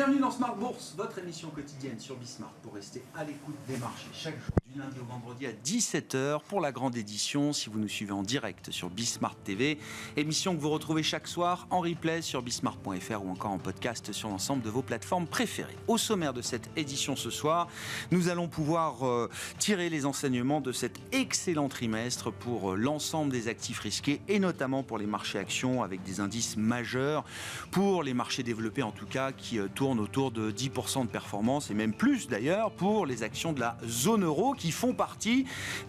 Bienvenue dans Smart Bourse, votre émission quotidienne sur Bismart pour rester à l'écoute des marchés chaque jour du lundi au vendredi à 17h pour la grande édition si vous nous suivez en direct sur Bismart TV. Émission que vous retrouvez chaque soir en replay sur bismart.fr ou encore en podcast sur l'ensemble de vos plateformes préférées. Au sommaire de cette édition ce soir, nous allons pouvoir tirer les enseignements de cet excellent trimestre pour l'ensemble des actifs risqués et notamment pour les marchés actions avec des indices majeurs pour les marchés développés en tout cas qui tournent autour de 10% de performance et même plus d'ailleurs pour les actions de la zone euro qui font partie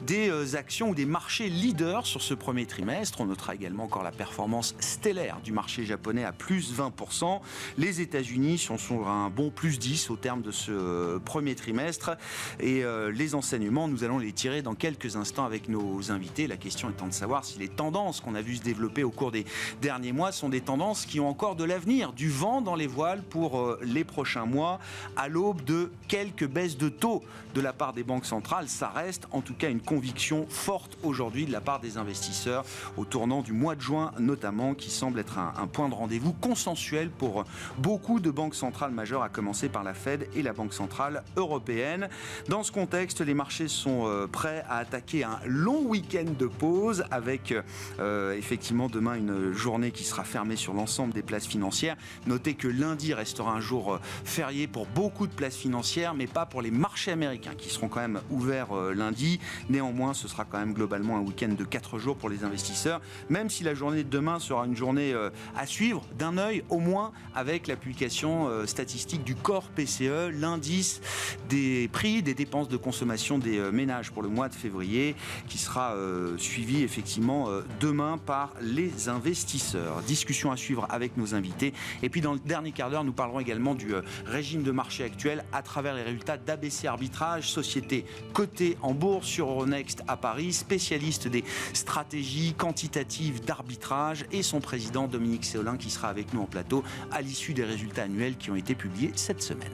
des actions ou des marchés leaders sur ce premier trimestre. On notera également encore la performance stellaire du marché japonais à plus 20%. Les États-Unis sont sur un bon plus 10 au terme de ce premier trimestre et les enseignements, nous allons les tirer dans quelques instants avec nos invités. La question étant de savoir si les tendances qu'on a vues se développer au cours des derniers mois sont des tendances qui ont encore de l'avenir, du vent dans les voiles pour les prochains mois, à l'aube de quelques baisses de taux de la part des banques centrales. Ça reste en tout cas une conviction forte aujourd'hui de la part des investisseurs au tournant du mois de juin notamment, qui semble être un point de rendez-vous consensuel pour beaucoup de banques centrales majeures, à commencer par la Fed et la Banque centrale européenne. Dans ce contexte, les marchés sont prêts à attaquer un long week-end de pause avec effectivement demain une journée qui sera fermée sur l'ensemble des places financières. Notez que lundi restera un jour férié pour beaucoup de places financières, mais pas pour les marchés américains qui seront quand même ouverts lundi. Néanmoins, ce sera quand même globalement un week-end de 4 jours pour les investisseurs, même si la journée de demain sera une journée à suivre d'un œil au moins avec la publication statistique du Core PCE, l'indice des prix des dépenses de consommation des ménages pour le mois de février, qui sera suivi effectivement demain par les investisseurs. Discussion à suivre avec nos invités. Et puis dans le dernier quart d'heure, nous parlerons également du régime de marché actuel à travers les résultats d'ABC Arbitrage, société cotée en bourse sur Euronext à Paris, spécialiste des stratégies quantitatives d'arbitrage, et son président Dominique Séolin qui sera avec nous en plateau à l'issue des résultats annuels qui ont été publiés cette semaine.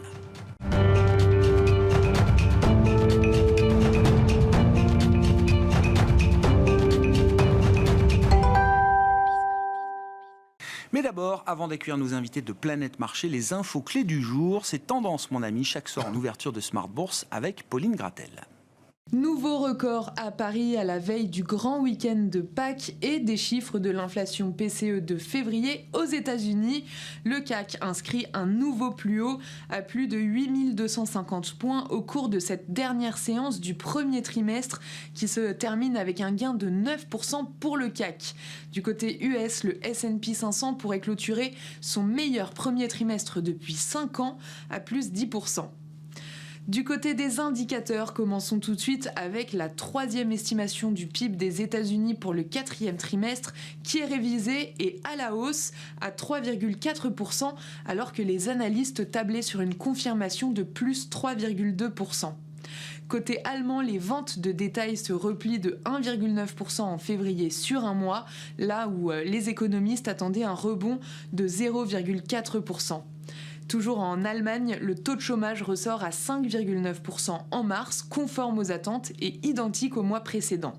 Mais d'abord, avant d'accueillir nos invités de Planète Marché, les infos clés du jour, c'est tendance mon ami, chaque soir en ouverture de Smart Bourse avec Pauline Gratel. Nouveau record à Paris à la veille du grand week-end de Pâques et des chiffres de l'inflation PCE de février aux États-Unis. Le CAC inscrit un nouveau plus haut à plus de 8250 points au cours de cette dernière séance du premier trimestre qui se termine avec un gain de 9% pour le CAC. Du côté US, le S&P 500 pourrait clôturer son meilleur premier trimestre depuis 5 ans à plus 10%. Du côté des indicateurs, commençons tout de suite avec la troisième estimation du PIB des États-Unis pour le quatrième trimestre qui est révisée et à la hausse à 3,4% alors que les analystes tablaient sur une confirmation de plus 3,2%. Côté allemand, les ventes de détail se replient de 1,9% en février sur un mois, là où les économistes attendaient un rebond de 0,4%. Toujours en Allemagne, le taux de chômage ressort à 5,9% en mars, conforme aux attentes et identique au mois précédent.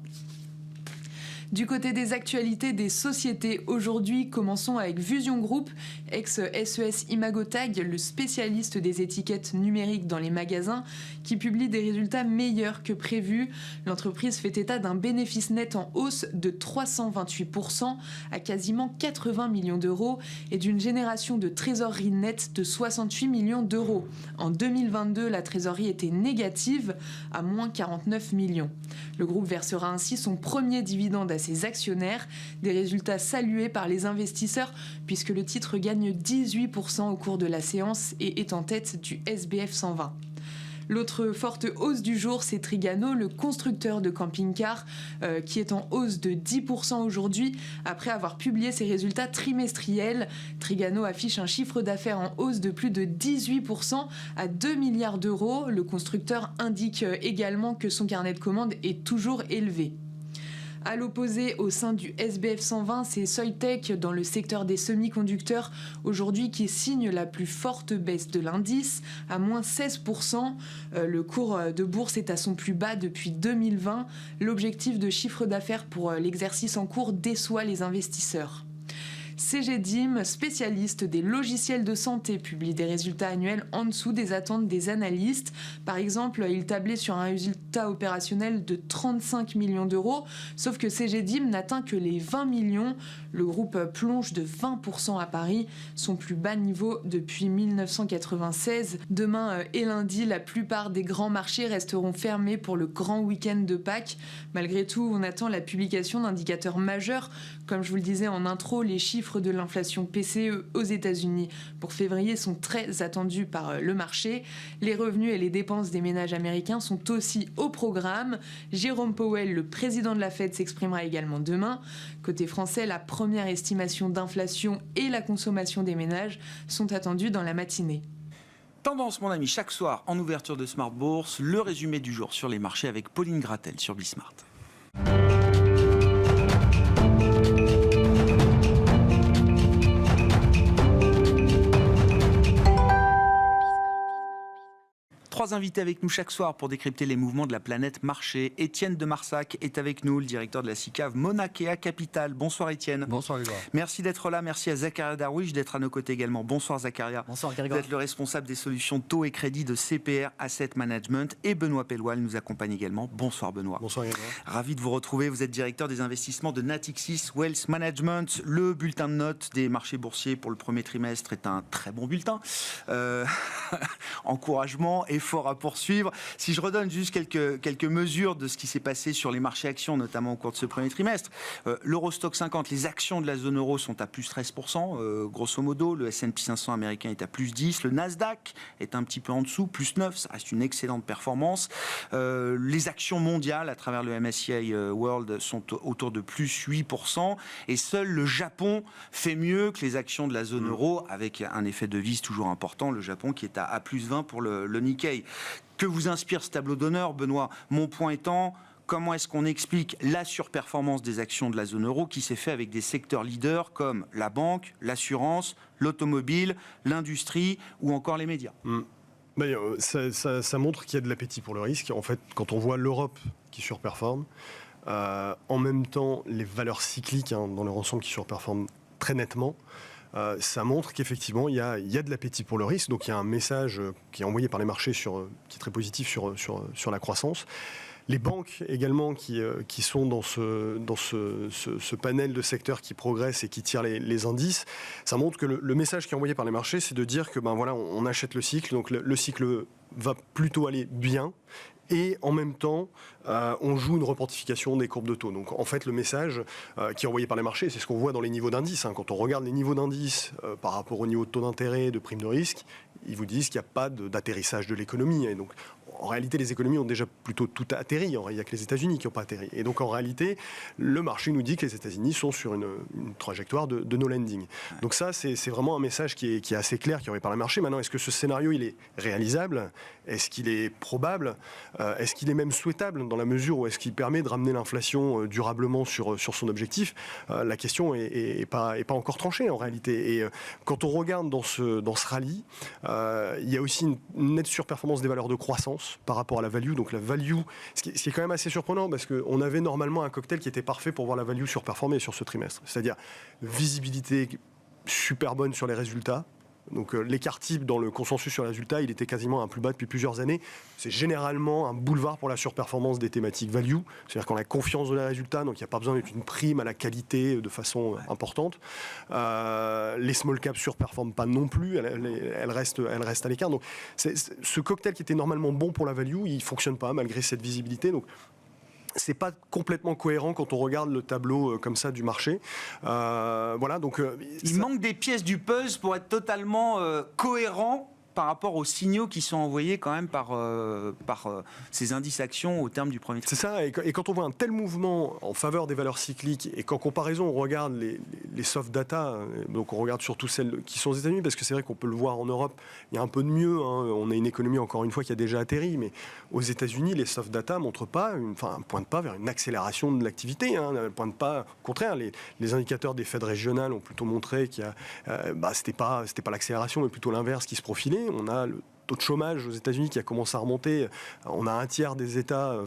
Du côté des actualités des sociétés, aujourd'hui, commençons avec Vusion Group, ex-SES Imagotag, le spécialiste des étiquettes numériques dans les magasins, qui publie des résultats meilleurs que prévu. L'entreprise fait état d'un bénéfice net en hausse de 328% à quasiment 80 millions d'euros et d'une génération de trésorerie nette de 68 millions d'euros. En 2022, la trésorerie était négative à moins 49 millions. Le groupe versera ainsi son premier dividende à ses actionnaires, des résultats salués par les investisseurs puisque le titre gagne 18% au cours de la séance et est en tête du SBF 120. L'autre forte hausse du jour, c'est Trigano, le constructeur de camping-cars, qui est en hausse de 10% aujourd'hui après avoir publié ses résultats trimestriels. Trigano affiche un chiffre d'affaires en hausse de plus de 18% à 2 milliards d'euros. Le constructeur indique également que son carnet de commandes est toujours élevé. À l'opposé, au sein du SBF 120, c'est Soitec dans le secteur des semi-conducteurs aujourd'hui qui signe la plus forte baisse de l'indice, à moins 16%. Le cours de bourse est à son plus bas depuis 2020. L'objectif de chiffre d'affaires pour l'exercice en cours déçoit les investisseurs. CGDIM, spécialiste des logiciels de santé, publie des résultats annuels en dessous des attentes des analystes. Par exemple, il tablait sur un résultat opérationnel de 35 millions d'euros, sauf que CGDIM n'atteint que les 20 millions. Le groupe plonge de 20% à Paris, son plus bas niveau depuis 1996. Demain et lundi, la plupart des grands marchés resteront fermés pour le grand week-end de Pâques. Malgré tout, on attend la publication d'indicateurs majeurs. Comme je vous le disais en intro, les chiffres de l'inflation PCE aux États-Unis pour février sont très attendus par le marché. Les revenus et les dépenses des ménages américains sont aussi au programme. Jérôme Powell, le président de la Fed, s'exprimera également demain. Côté français, la première estimation d'inflation et la consommation des ménages sont attendues dans la matinée. Tendance, mon ami, chaque soir en ouverture de Smart Bourse, le résumé du jour sur les marchés avec Pauline Gratel sur Bismart. Trois invités avec nous chaque soir pour décrypter les mouvements de la planète marché. Étienne de Marsac est avec nous, le directeur de la SICAV Monakea Capital. Bonsoir Étienne. Bonsoir Grégoire. Merci d'être là. Merci à Zakaria Darwish d'être à nos côtés également. Bonsoir Zakaria. Bonsoir Vous Grégoire. êtes le responsable des solutions taux et crédit de CPR Asset Management. Et Benoît Pelloual nous accompagne également. Bonsoir Benoît. Bonsoir Grégoire. Ravi de vous retrouver. Vous êtes directeur des investissements de Natixis Wealth Management. Le bulletin de notes des marchés boursiers pour le premier trimestre est un très bon bulletin. Encouragement, effort à poursuivre. Si je redonne juste quelques mesures de ce qui s'est passé sur les marchés actions, notamment au cours de ce premier trimestre, l'Eurostock 50, les actions de la zone euro sont à plus 13%, grosso modo. Le S&P 500 américain est à plus 10. Le Nasdaq est un petit peu en dessous, plus 9. Ça reste une excellente performance. Les actions mondiales à travers le MSCI World sont autour de plus 8%. Et seul le Japon fait mieux que les actions de la zone euro, avec un effet de devise toujours important. Le Japon qui est à plus 20 pour le Nikkei. Que vous inspire ce tableau d'honneur, Benoît? Mon point étant, comment est-ce qu'on explique la surperformance des actions de la zone euro qui s'est fait avec des secteurs leaders comme la banque, l'assurance, l'automobile, l'industrie ou encore les médias? Ça montre qu'il y a de l'appétit pour le risque. En fait, quand on voit l'Europe qui surperforme, en même temps les valeurs cycliques dans leur ensemble qui surperforment très nettement, ça montre qu'effectivement il y a de l'appétit pour le risque. Donc il y a un message qui est envoyé par les marchés qui est très positif sur la croissance. Les banques également qui sont dans ce panel de secteurs qui progressent et qui tirent les indices, ça montre que le message qui est envoyé par les marchés, c'est de dire que on achète le cycle, donc le cycle va plutôt aller bien. Et en même temps, on joue une reportification des courbes de taux. Donc en fait, le message qui est envoyé par les marchés, c'est ce qu'on voit dans les niveaux d'indice. Quand on regarde les niveaux d'indice par rapport au niveau de taux d'intérêt, de prime de risque, ils vous disent qu'il n'y a pas d'atterrissage de l'économie. Et donc en réalité, les économies ont déjà plutôt tout atterri. Il n'y a que les États-Unis qui n'ont pas atterri. Et donc en réalité, le marché nous dit que les États-Unis sont sur une trajectoire de no landing. Donc ça, c'est vraiment un message qui est assez clair, qui est envoyé par les marchés. Maintenant, est-ce que ce scénario, il est réalisable? Est-ce qu'il est probable? Est-ce qu'il est même souhaitable dans la mesure où est-ce qu'il permet de ramener l'inflation durablement sur son objectif? La question est pas encore tranchée en réalité. Et quand on regarde dans ce rallye, il y a aussi une nette surperformance des valeurs de croissance par rapport à la value. Donc la value, ce qui est quand même assez surprenant parce qu'on avait normalement un cocktail qui était parfait pour voir la value surperformer sur ce trimestre. C'est-à-dire visibilité super bonne sur les résultats. Donc l'écart type dans le consensus sur les résultats, il était quasiment un plus bas depuis plusieurs années. C'est généralement un boulevard pour la surperformance des thématiques value. C'est-à-dire qu'on a confiance dans les résultats, donc il n'y a pas besoin d'être une prime à la qualité de façon importante. Les small caps surperforment pas non plus, elles restent à l'écart. Donc ce cocktail qui était normalement bon pour la value, il fonctionne pas malgré cette visibilité. Donc c'est pas complètement cohérent quand on regarde le tableau comme ça du marché. Voilà, donc il manque des pièces du puzzle pour être totalement cohérent par rapport aux signaux qui sont envoyés quand même par ces indices actions au terme du premier trimestre. C'est ça, et quand on voit un tel mouvement en faveur des valeurs cycliques, et qu'en comparaison on regarde les soft data, donc on regarde surtout celles qui sont aux États-Unis, parce que c'est vrai qu'on peut le voir en Europe, il y a un peu de mieux, on a une économie encore une fois qui a déjà atterri, mais aux États-Unis les soft data pointent pas vers une accélération de l'activité, ne pointent pas, au contraire, les indicateurs des Fed régionales ont plutôt montré qu'il y a, c'était pas l'accélération, mais plutôt l'inverse qui se profilait. On a taux de chômage aux États-Unis qui a commencé à remonter. On a un tiers des États,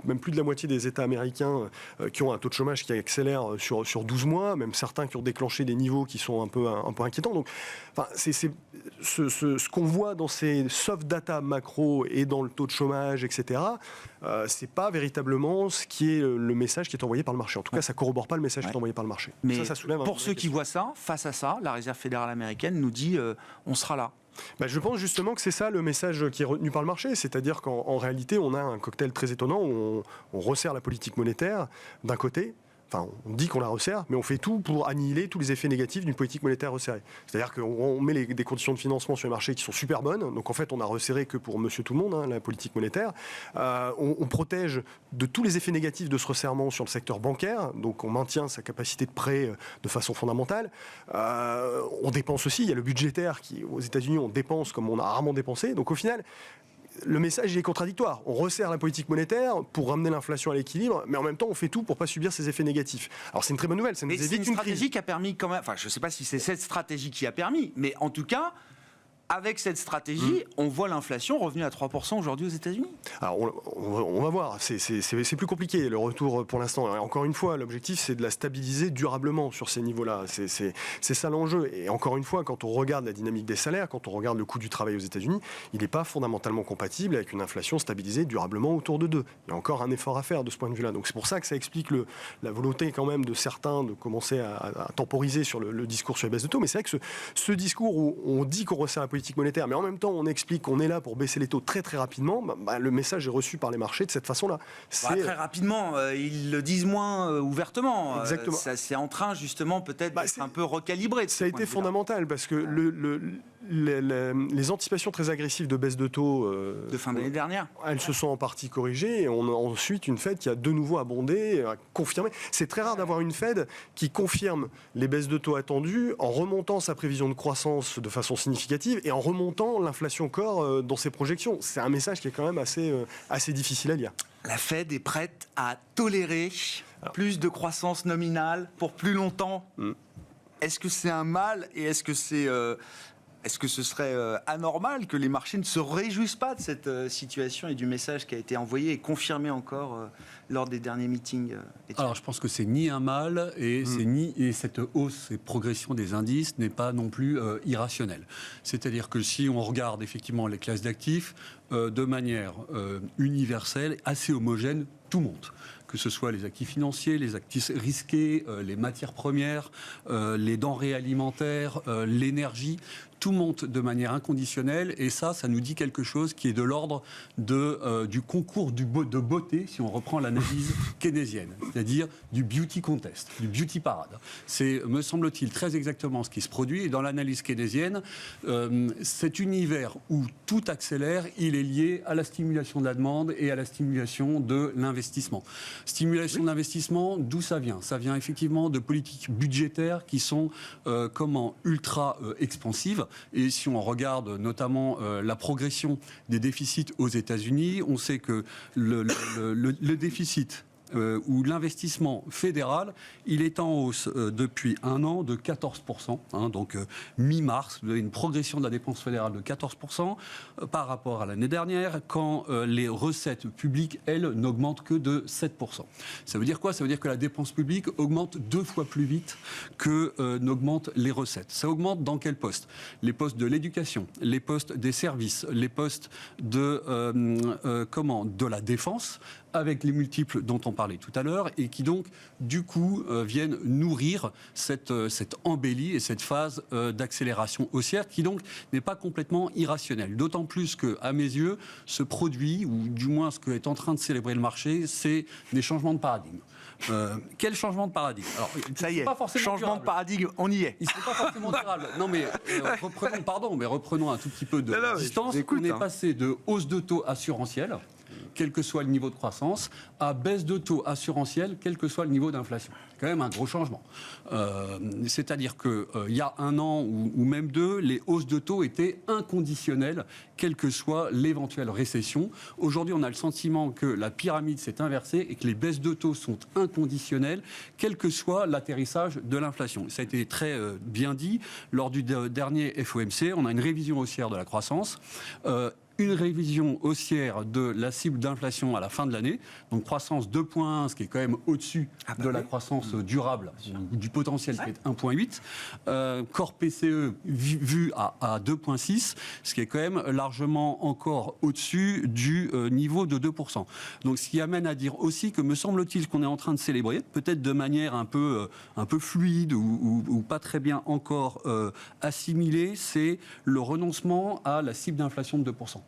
même plus de la moitié des États américains qui ont un taux de chômage qui accélère sur 12 mois, même certains qui ont déclenché des niveaux qui sont un peu inquiétants. Donc, ce qu'on voit dans ces soft data macro et dans le taux de chômage, etc., c'est pas véritablement ce qui est le message qui est envoyé par le marché. En tout cas, ça corrobore pas le message qui est envoyé par le marché. Mais ça soulève pour ceux qui voient ça, face à ça, la Réserve fédérale américaine nous dit on sera là. Je pense justement que c'est ça le message qui est retenu par le marché, c'est-à-dire qu'en réalité, on a un cocktail très étonnant où on resserre la politique monétaire d'un côté. Enfin, on dit qu'on la resserre, mais on fait tout pour annihiler tous les effets négatifs d'une politique monétaire resserrée. C'est-à-dire qu'on met des conditions de financement sur les marchés qui sont super bonnes. Donc en fait, on a resserré que pour monsieur tout le monde, la politique monétaire. On protège de tous les effets négatifs de ce resserrement sur le secteur bancaire. Donc on maintient sa capacité de prêt de façon fondamentale. On dépense aussi. Il y a le budgétaire qui, aux États-Unis, on dépense comme on a rarement dépensé. Donc au final, le message est contradictoire. On resserre la politique monétaire pour ramener l'inflation à l'équilibre, mais en même temps, on fait tout pour ne pas subir ces effets négatifs. Alors c'est une très bonne nouvelle. Ça nous évite une stratégie qui a permis quand même... Enfin, je ne sais pas si c'est cette stratégie qui a permis, mais en tout cas... Avec cette stratégie, on voit l'inflation revenue à 3% aujourd'hui aux États-Unis. Alors on va voir, c'est plus compliqué le retour pour l'instant. Encore une fois, l'objectif c'est de la stabiliser durablement sur ces niveaux-là. C'est ça l'enjeu. Et encore une fois, quand on regarde la dynamique des salaires, quand on regarde le coût du travail aux États-Unis, il n'est pas fondamentalement compatible avec une inflation stabilisée durablement autour de 2. Il y a encore un effort à faire de ce point de vue-là. Donc c'est pour ça que ça explique la volonté quand même de certains de commencer à temporiser sur le discours sur les baisses de taux. Mais c'est vrai que ce discours où on dit qu'on resserre la politique monétaire, mais en même temps on explique qu'on est là pour baisser les taux très très rapidement, le message est reçu par les marchés de cette façon-là. Très rapidement, ils le disent moins ouvertement. Exactement. C'est en train justement peut-être d'être un peu recalibré. Ça a été fondamental parce que les anticipations très agressives de baisse de taux de fin d'année dernière, elles se sont en partie corrigées et on a ensuite une Fed qui a de nouveau abondé, confirmé. C'est très rare d'avoir une Fed qui confirme les baisses de taux attendues en remontant sa prévision de croissance de façon significative et en remontant l'inflation corps dans ses projections. C'est un message qui est quand même assez difficile à lire. La Fed est prête à tolérer plus de croissance nominale pour plus longtemps. Est-ce que c'est un mal et est-ce que ce serait anormal que les marchés ne se réjouissent pas de cette situation et du message qui a été envoyé et confirmé encore lors des derniers meetings Alors je pense que c'est ni un mal et cette hausse et progression des indices n'est pas non plus irrationnelle. C'est-à-dire que si on regarde effectivement les classes d'actifs de manière universelle, assez homogène, tout monte. Que ce soit les actifs financiers, les actifs risqués, les matières premières, les denrées alimentaires, l'énergie, tout monte de manière inconditionnelle et ça nous dit quelque chose qui est de l'ordre du concours de beauté, si on reprend l'analyse keynésienne, c'est-à-dire du beauty contest, du beauty parade. C'est, me semble-t-il, très exactement ce qui se produit. Et dans l'analyse keynésienne, cet univers où tout accélère, il est lié à la stimulation de la demande et à la stimulation de l'investissement. Stimulation de l'investissement, d'où ça vient ? Ça vient effectivement de politiques budgétaires qui sont ultra expansives. Et si on regarde notamment la progression des déficits aux États-Unis, on sait que le déficit où l'investissement fédéral, il est en hausse depuis un an de 14%, donc mi-mars, vous avez une progression de la dépense fédérale de 14% par rapport à l'année dernière, quand les recettes publiques, elles, n'augmentent que de 7%. Ça veut dire quoi ? Ça veut dire que la dépense publique augmente 2 fois plus vite que n'augmentent les recettes. Ça augmente dans quel poste ? Les postes de l'éducation, les postes des services, les postes de la défense, avec les multiples dont on parlait tout à l'heure, et qui donc, du coup, viennent nourrir cette embellie et cette phase d'accélération haussière, qui donc n'est pas complètement irrationnelle. D'autant plus qu'à mes yeux, ce produit, ou du moins ce qu'est en train de célébrer le marché, c'est des changements de paradigme. Quel changement de paradigme ? Alors, ça y est, changement de paradigme, on y est. Il ne sont pas forcément durables. Non mais reprenons un tout petit peu de distance. On est passé de hausse de taux assurantielle, quel que soit le niveau de croissance, à baisse de taux assurantiel, quel que soit le niveau d'inflation. C'est quand même un gros changement. C'est-à-dire qu'il y a un an ou même deux, les hausses de taux étaient inconditionnelles, quelle que soit l'éventuelle récession. Aujourd'hui, on a le sentiment que la pyramide s'est inversée et que les baisses de taux sont inconditionnelles, quel que soit l'atterrissage de l'inflation. Ça a été très bien dit lors du dernier FOMC. On a une révision haussière de la croissance. Une révision haussière de la cible d'inflation à la fin de l'année, donc croissance 2,1, ce qui est quand même au-dessus de la croissance durable, du potentiel qui est 1,8. Corps PCE vu à 2,6, ce qui est quand même largement encore au-dessus du niveau de 2%. Donc ce qui amène à dire aussi que me semble-t-il qu'on est en train de célébrer, peut-être de manière un peu fluide ou pas très bien encore assimilée, c'est le renoncement à la cible d'inflation de 2%.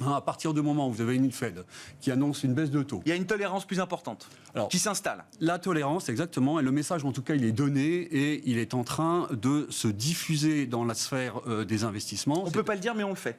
À partir du moment où vous avez une Fed qui annonce une baisse de taux, il y a une tolérance plus importante qui s'installe. La tolérance, exactement, et le message en tout cas il est donné et il est en train de se diffuser dans la sphère des investissements. On ne peut pas le dire mais on le fait.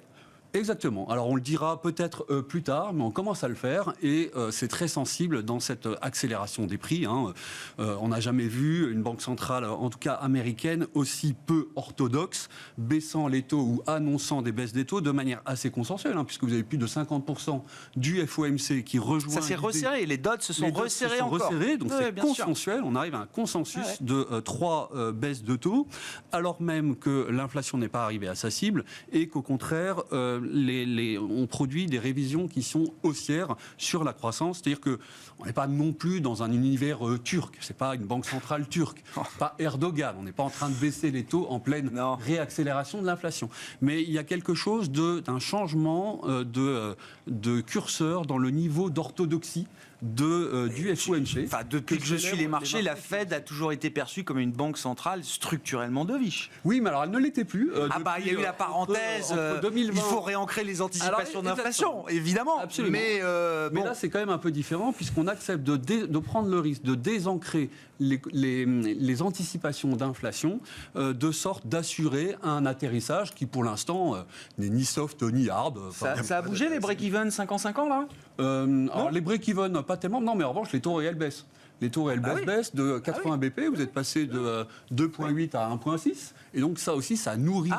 Exactement. Alors on le dira peut-être plus tard, mais on commence à le faire et c'est très sensible dans cette accélération des prix. On n'a jamais vu une banque centrale, en tout cas américaine, aussi peu orthodoxe, baissant les taux ou annonçant des baisses des taux de manière assez consensuelle, puisque vous avez plus de 50% du FOMC qui rejoint... Ça s'est resserré, les dots se sont resserrés encore. Donc c'est consensuel, on arrive à un consensus de 3 baisses de taux, alors même que l'inflation n'est pas arrivée à sa cible et qu'au contraire... on produit des révisions qui sont haussières sur la croissance. C'est-à-dire qu'on n'est pas non plus dans un univers turc. Ce n'est pas une banque centrale turque. Pas Erdogan. On n'est pas en train de baisser les taux en pleine réaccélération de l'inflation. Mais il y a quelque chose d'un changement de curseur dans le niveau d'orthodoxie du FOMC. Depuis que je suis les marchés, la Fed a toujours été perçue comme une banque centrale structurellement dovish. Oui, mais alors elle ne l'était plus. Il y a eu la parenthèse. Entre 2020, il faut réancrer les anticipations d'inflation, évidemment. Absolument. Mais là, c'est quand même un peu différent puisqu'on accepte de prendre le risque de désancrer les anticipations d'inflation de sorte d'assurer un atterrissage qui, pour l'instant, n'est ni soft ni hard. Ça a bougé les break-even 5 ans là alors les break-even, pas tellement. Non, mais en revanche, les taux réels baissent. Les taux réels baissent de 80 BP, vous êtes passé de 2,8 à 1,6. Et donc ça aussi, ça nourrit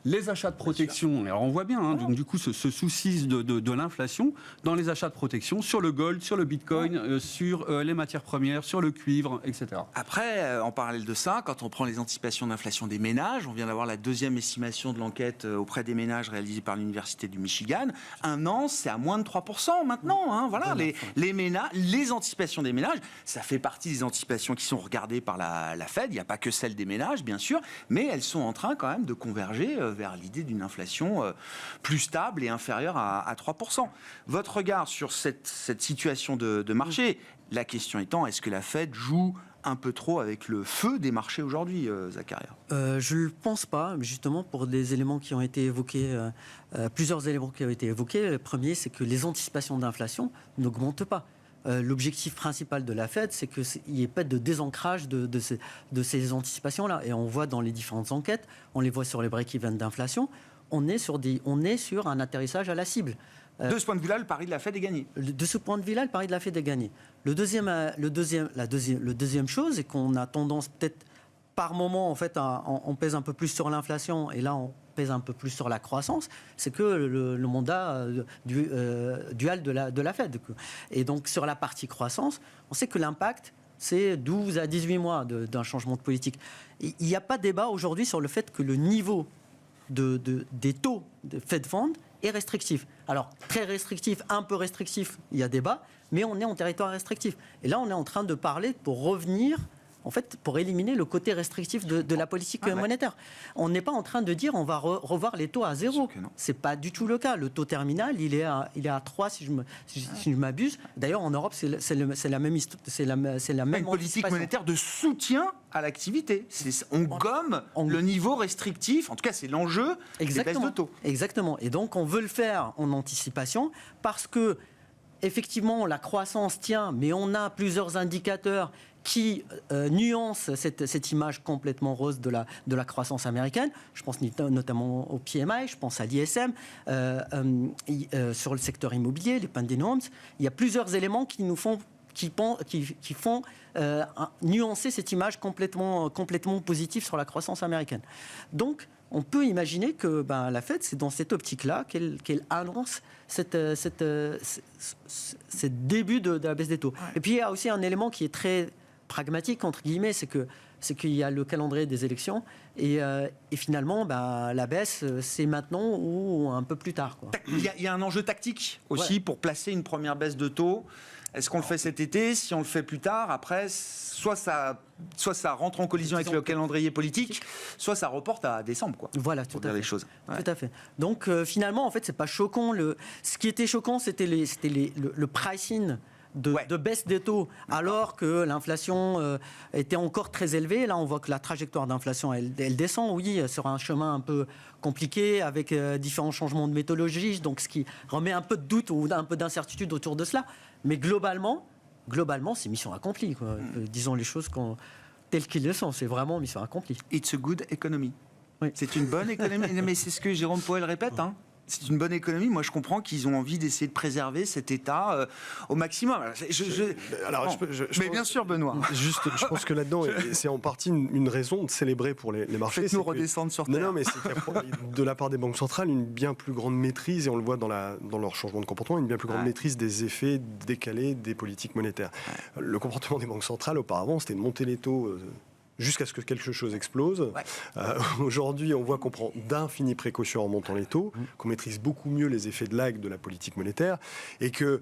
les achats de protection. Alors on voit bien, donc du coup, ce souci de l'inflation dans les achats de protection sur le gold, sur le bitcoin, sur les matières premières, sur le cuivre, etc. Après, en parallèle de ça, quand on prend les anticipations d'inflation des ménages, on vient d'avoir la deuxième estimation de l'enquête auprès des ménages réalisée par l'Université du Michigan. Un an, c'est à moins de 3% maintenant. Voilà, les anticipations des ménages, ça fait partie des anticipations qui sont regardées par la Fed. Il n'y a pas que celles des ménages, bien sûr, mais elles sont en train quand même de converger vers l'idée d'une inflation plus stable et inférieure à 3%. Votre regard sur cette situation de marché, la question étant, est-ce que la Fed joue un peu trop avec le feu des marchés aujourd'hui, Zaccaria? Je ne le pense pas, justement, pour des éléments qui ont été évoqués, plusieurs éléments qui ont été évoqués. Le premier, c'est que les anticipations d'inflation n'augmentent pas. L'objectif principal de la Fed, c'est qu'il n'y ait pas de désancrage de ces anticipations-là. Et on voit dans les différentes enquêtes, on les voit sur les break-even d'inflation, on est sur un atterrissage à la cible. De ce point de vue-là, le pari de la Fed est gagné. De ce point de vue-là, le pari de la Fed est gagné. Le deuxième chose, c'est qu'on a tendance peut-être par moment, en fait, on pèse un peu plus sur l'inflation, et là, on pèse un peu plus sur la croissance, c'est que le mandat dual de la Fed. Et donc, sur la partie croissance, on sait que l'impact, c'est 12 à 18 mois d'un changement de politique. Il n'y a pas de débat aujourd'hui sur le fait que le niveau des taux de Fed Fund est restrictif. Alors, très restrictif, un peu restrictif, il y a débat, mais on est en territoire restrictif. Et là, on est en train de parler pour revenir, en fait, pour éliminer le côté restrictif de la politique monétaire. On n'est pas en train de dire on va revoir les taux à zéro. C'est pas du tout le cas. Le taux terminal, il est à 3 si je m'abuse. D'ailleurs, en Europe, c'est la même une politique monétaire de soutien à l'activité. On gomme le niveau restrictif. En tout cas, c'est l'enjeu des baisses de taux. Exactement. Et donc, on veut le faire en anticipation parce que effectivement, la croissance tient, mais on a plusieurs indicateurs qui nuancent cette image complètement rose de la croissance américaine. Je pense notamment au PMI, je pense à l'ISM, sur le secteur immobilier, les pending homes. Il y a plusieurs éléments qui font nuancer cette image complètement positive sur la croissance américaine. Donc, on peut imaginer que la Fed, c'est dans cette optique-là qu'elle annonce ce début de la baisse des taux. Ouais. Et puis, il y a aussi un élément qui est très pragmatique, entre guillemets, c'est qu'il y a le calendrier des élections et finalement, la baisse, c'est maintenant ou un peu plus tard, quoi. Il y a un enjeu tactique aussi pour placer une première baisse de taux. Est-ce qu'on le fait cet été? Si on le fait plus tard, après, soit ça rentre en collision avec le calendrier politique, soit ça reporte à décembre, quoi. Voilà, tout à fait. Les choses. Ouais. Tout à fait. Donc finalement, en fait, c'est pas choquant. Ce qui était choquant, c'était le pricing de baisse des taux, alors que l'inflation était encore très élevée. Là, on voit que la trajectoire d'inflation, elle descend, oui, sur un chemin un peu compliqué, avec différents changements de méthodologie, donc ce qui remet un peu de doute ou un peu d'incertitude autour de cela. Mais globalement, c'est mission accomplie, quoi. Disons les choses telles qu'elles le sont. C'est vraiment mission accomplie. It's a good economy. Oui. C'est une bonne économie. Mais c'est ce que Jérôme Powell répète, hein. C'est une bonne économie. Moi, je comprends qu'ils ont envie d'essayer de préserver cet État au maximum. Mais bien sûr, Benoît. Juste, je pense que là-dedans, c'est en partie une raison de célébrer pour les marchés. Faites-nous redescendre sur terre. Non, mais c'est qu'il y a de la part des banques centrales une bien plus grande maîtrise, et on le voit dans leur changement de comportement, une bien plus grande maîtrise des effets décalés des politiques monétaires. Le comportement des banques centrales, auparavant, c'était de monter les taux jusqu'à ce que quelque chose explose. Aujourd'hui, on voit qu'on prend d'infinies précautions en montant les taux, qu'on maîtrise beaucoup mieux les effets de lag de la politique monétaire, et que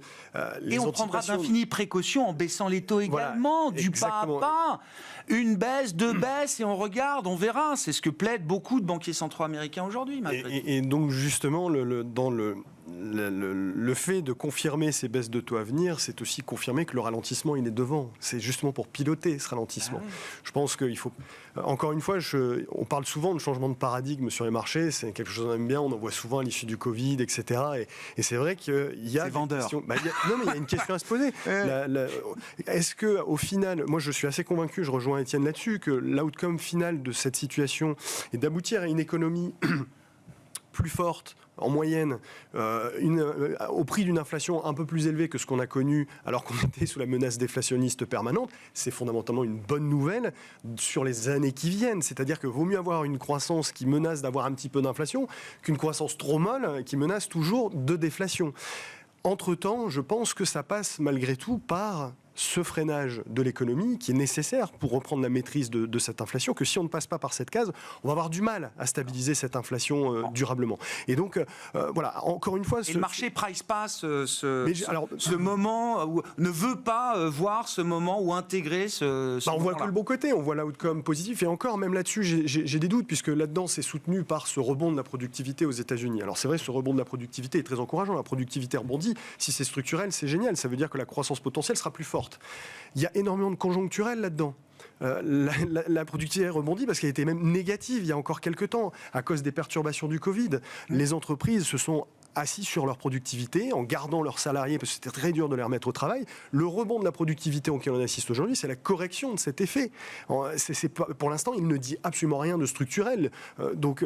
et on prendra d'infinies précautions en baissant les taux également, du pas à pas. Une baisse, deux baisses, et on regarde, on verra. C'est ce que plaident beaucoup de banquiers centraux américains aujourd'hui. Et donc, justement, dans le fait de confirmer ces baisses de taux à venir, c'est aussi confirmer que le ralentissement, il est devant. C'est justement pour piloter ce ralentissement. Je pense qu'il faut... Encore une fois, on parle souvent de changement de paradigme sur les marchés. C'est quelque chose qu'on aime bien. On en voit souvent à l'issue du Covid, etc. Et c'est vrai qu'il y a... C'est vendeur. Non, mais il y a une question à se poser. Est-ce qu'au final... Moi, je suis assez convaincu, je rejoins Étienne là-dessus, que l'outcome final de cette situation est d'aboutir à une économie plus forte, en moyenne, au prix d'une inflation un peu plus élevée que ce qu'on a connu alors qu'on était sous la menace déflationniste permanente. C'est fondamentalement une bonne nouvelle sur les années qui viennent. C'est-à-dire qu'il vaut mieux avoir une croissance qui menace d'avoir un petit peu d'inflation qu'une croissance trop molle qui menace toujours de déflation. Entre-temps, je pense que ça passe malgré tout par ce freinage de l'économie qui est nécessaire pour reprendre la maîtrise de cette inflation, que si on ne passe pas par cette case, on va avoir du mal à stabiliser cette inflation durablement. Et donc, voilà, encore une fois... Et le marché price pas ce moment, ne veut pas voir ce moment ou intégrer ce on voit que le bon côté, on voit l'outcome positif, et encore, même là-dessus, j'ai des doutes, puisque là-dedans, c'est soutenu par ce rebond de la productivité aux États-Unis. Alors c'est vrai, ce rebond de la productivité est très encourageant, la productivité rebondit, si c'est structurel, c'est génial, ça veut dire que la croissance potentielle sera plus forte. Il y a énormément de conjoncturel là-dedans. La productivité rebondit parce qu'elle était même négative il y a encore quelques temps à cause des perturbations du Covid. Les entreprises se sont assis sur leur productivité en gardant leurs salariés parce que c'était très dur de les remettre au travail. Le rebond de la productivité auquel on assiste aujourd'hui, c'est la correction de cet effet. Pour l'instant, il ne dit absolument rien de structurel.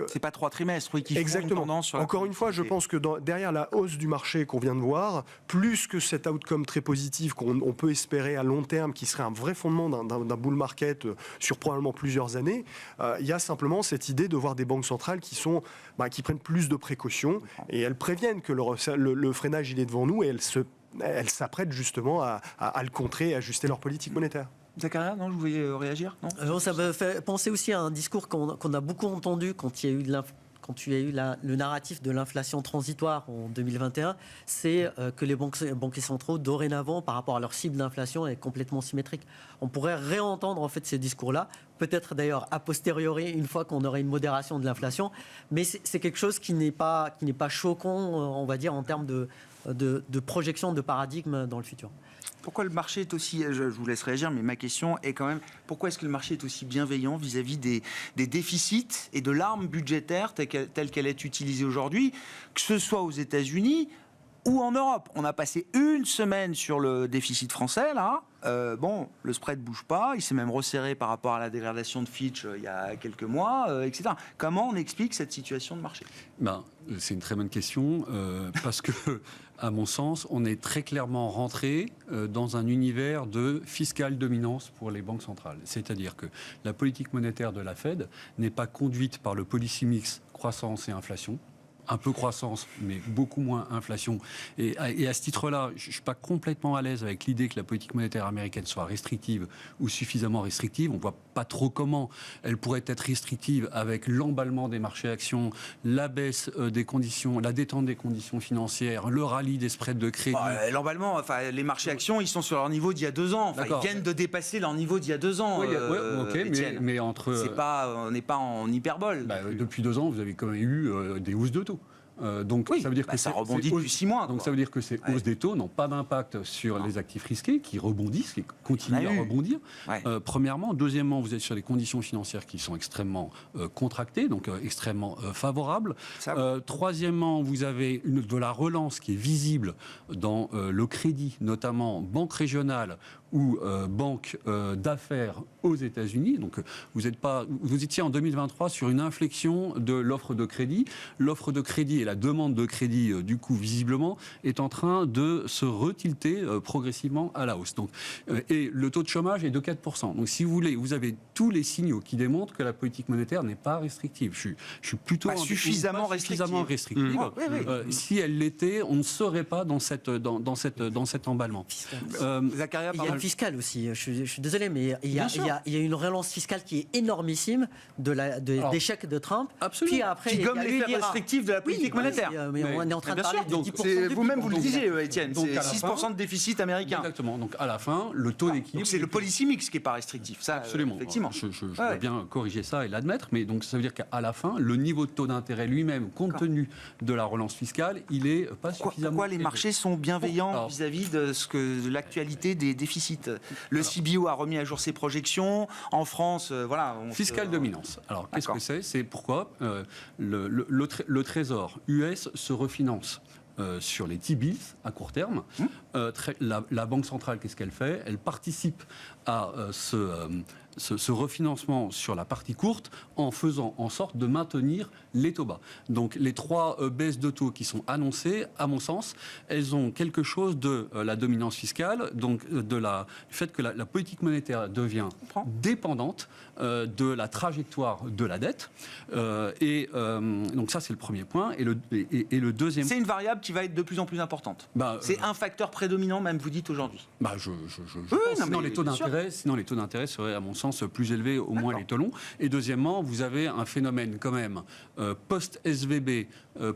C'est pas 3 trimestres qui font exactement. Une tendance sur encore une fois, je pense que derrière la hausse du marché qu'on vient de voir, plus que cet outcome très positif qu'on peut espérer à long terme, qui serait un vrai fondement d'un bull market sur probablement plusieurs années, il y a simplement cette idée de voir des banques centrales qui prennent plus de précautions, et elles préviennent que le freinage il est devant nous, et elles s'apprêtent justement à le contrer, à ajuster leur politique monétaire. Zakaria, non, je voulais réagir, non ça me fait penser aussi à un discours qu'on a beaucoup entendu quand il y a eu le narratif de l'inflation transitoire en 2021, c'est que les banquiers centraux, dorénavant, par rapport à leur cible d'inflation, est complètement symétrique. On pourrait réentendre en fait ces discours-là, peut-être d'ailleurs a posteriori, une fois qu'on aurait une modération de l'inflation, mais c'est quelque chose qui n'est pas choquant, on va dire, en termes de projection de paradigme dans le futur. Pourquoi le marché est aussi... Je vous laisse réagir, mais ma question est quand même... Pourquoi est-ce que le marché est aussi bienveillant vis-à-vis des déficits et de l'arme budgétaire telle qu'elle est utilisée aujourd'hui, que ce soit aux États-Unis ou en Europe. On a passé une semaine sur le déficit français, là. Le spread ne bouge pas, il s'est même resserré par rapport à la dégradation de Fitch il y a quelques mois, etc. Comment on explique cette situation de marché ? C'est une très bonne question, parce que, à mon sens, on est très clairement rentré dans un univers de fiscale dominance pour les banques centrales. C'est-à-dire que la politique monétaire de la Fed n'est pas conduite par le policy mix croissance et inflation. Un peu croissance, mais beaucoup moins inflation. Et à ce titre-là, je ne suis pas complètement à l'aise avec l'idée que la politique monétaire américaine soit restrictive ou suffisamment restrictive. On ne voit pas trop comment elle pourrait être restrictive avec l'emballement des marchés actions, la baisse des conditions, la détente des conditions financières, le rallye des spreads de crédit. L'emballement, les marchés actions, ils sont sur leur niveau d'il y a 2 ans. Ils viennent de dépasser leur niveau d'il y a 2 ans. Mais entre... on n'est pas en hyperbole. Depuis 2 ans, vous avez quand même eu des hausses de taux. Donc, ça veut dire que ça rebondit depuis 6 mois. Donc ça veut dire que ces hausses des taux n'ont pas d'impact sur les actifs risqués qui rebondissent, qui continuent à rebondir. Premièrement. Deuxièmement, vous êtes sur des conditions financières qui sont extrêmement contractées, donc extrêmement favorables. Troisièmement, vous avez de la relance qui est visible dans le crédit, notamment banque régionale ou banque d'affaires aux États-Unis. Donc vous étiez en 2023 sur une inflexion de l'offre de crédit. L'offre de crédit et la demande de crédit, du coup, visiblement, est en train de se retilter progressivement à la hausse. Donc, et le taux de chômage est de 4%. Donc, si vous voulez, vous avez tous les signaux qui démontrent que la politique monétaire n'est pas restrictive. Je suis plutôt... suffisamment restrictive. Si elle l'était, on ne serait pas dans cet emballement. Zacharia, il y a le fiscal aussi. Je suis désolé, mais il y a une relance fiscale qui est énormissime des chèques de Trump. Absolument. Puis après, qui gomme l'effet restrictif de la politique monétaire. Mais on est en train de parler de 10% vous-même, vous le disiez, Étienne, c'est 6% de déficit américain. Exactement. Donc, à la fin, le taux d'équilibre... C'est le policy mix qui n'est pas restrictif. Ça, absolument. Effectivement. Je veux bien corriger ça et l'admettre, mais donc, ça veut dire qu'à la fin, le niveau de taux d'intérêt lui-même, compte tenu de la relance fiscale, il est pas suffisamment... Pourquoi les marchés sont bienveillants vis-à-vis de l'actualité des déficits ? Le CBO a remis à jour ses projections. En France, Fiscale dominance. Alors, qu'est-ce que c'est ? C'est pourquoi le Trésor US se refinance sur les T-bills à court terme. La Banque centrale, qu'est-ce qu'elle fait ? Elle participe à ce refinancement sur la partie courte en faisant en sorte de maintenir les taux bas. Donc les 3 baisses de taux qui sont annoncées, à mon sens, elles ont quelque chose de la dominance fiscale, donc du fait que la politique monétaire devient dépendante de la trajectoire de la dette. Donc ça, c'est le premier point. Et le deuxième... C'est une variable qui va être de plus en plus importante. C'est un facteur prédominant, même vous dites aujourd'hui. Sinon, les taux d'intérêt seraient, à mon sens, plus élevés, au moins les taux longs. Et deuxièmement, vous avez un phénomène quand même post-SVB,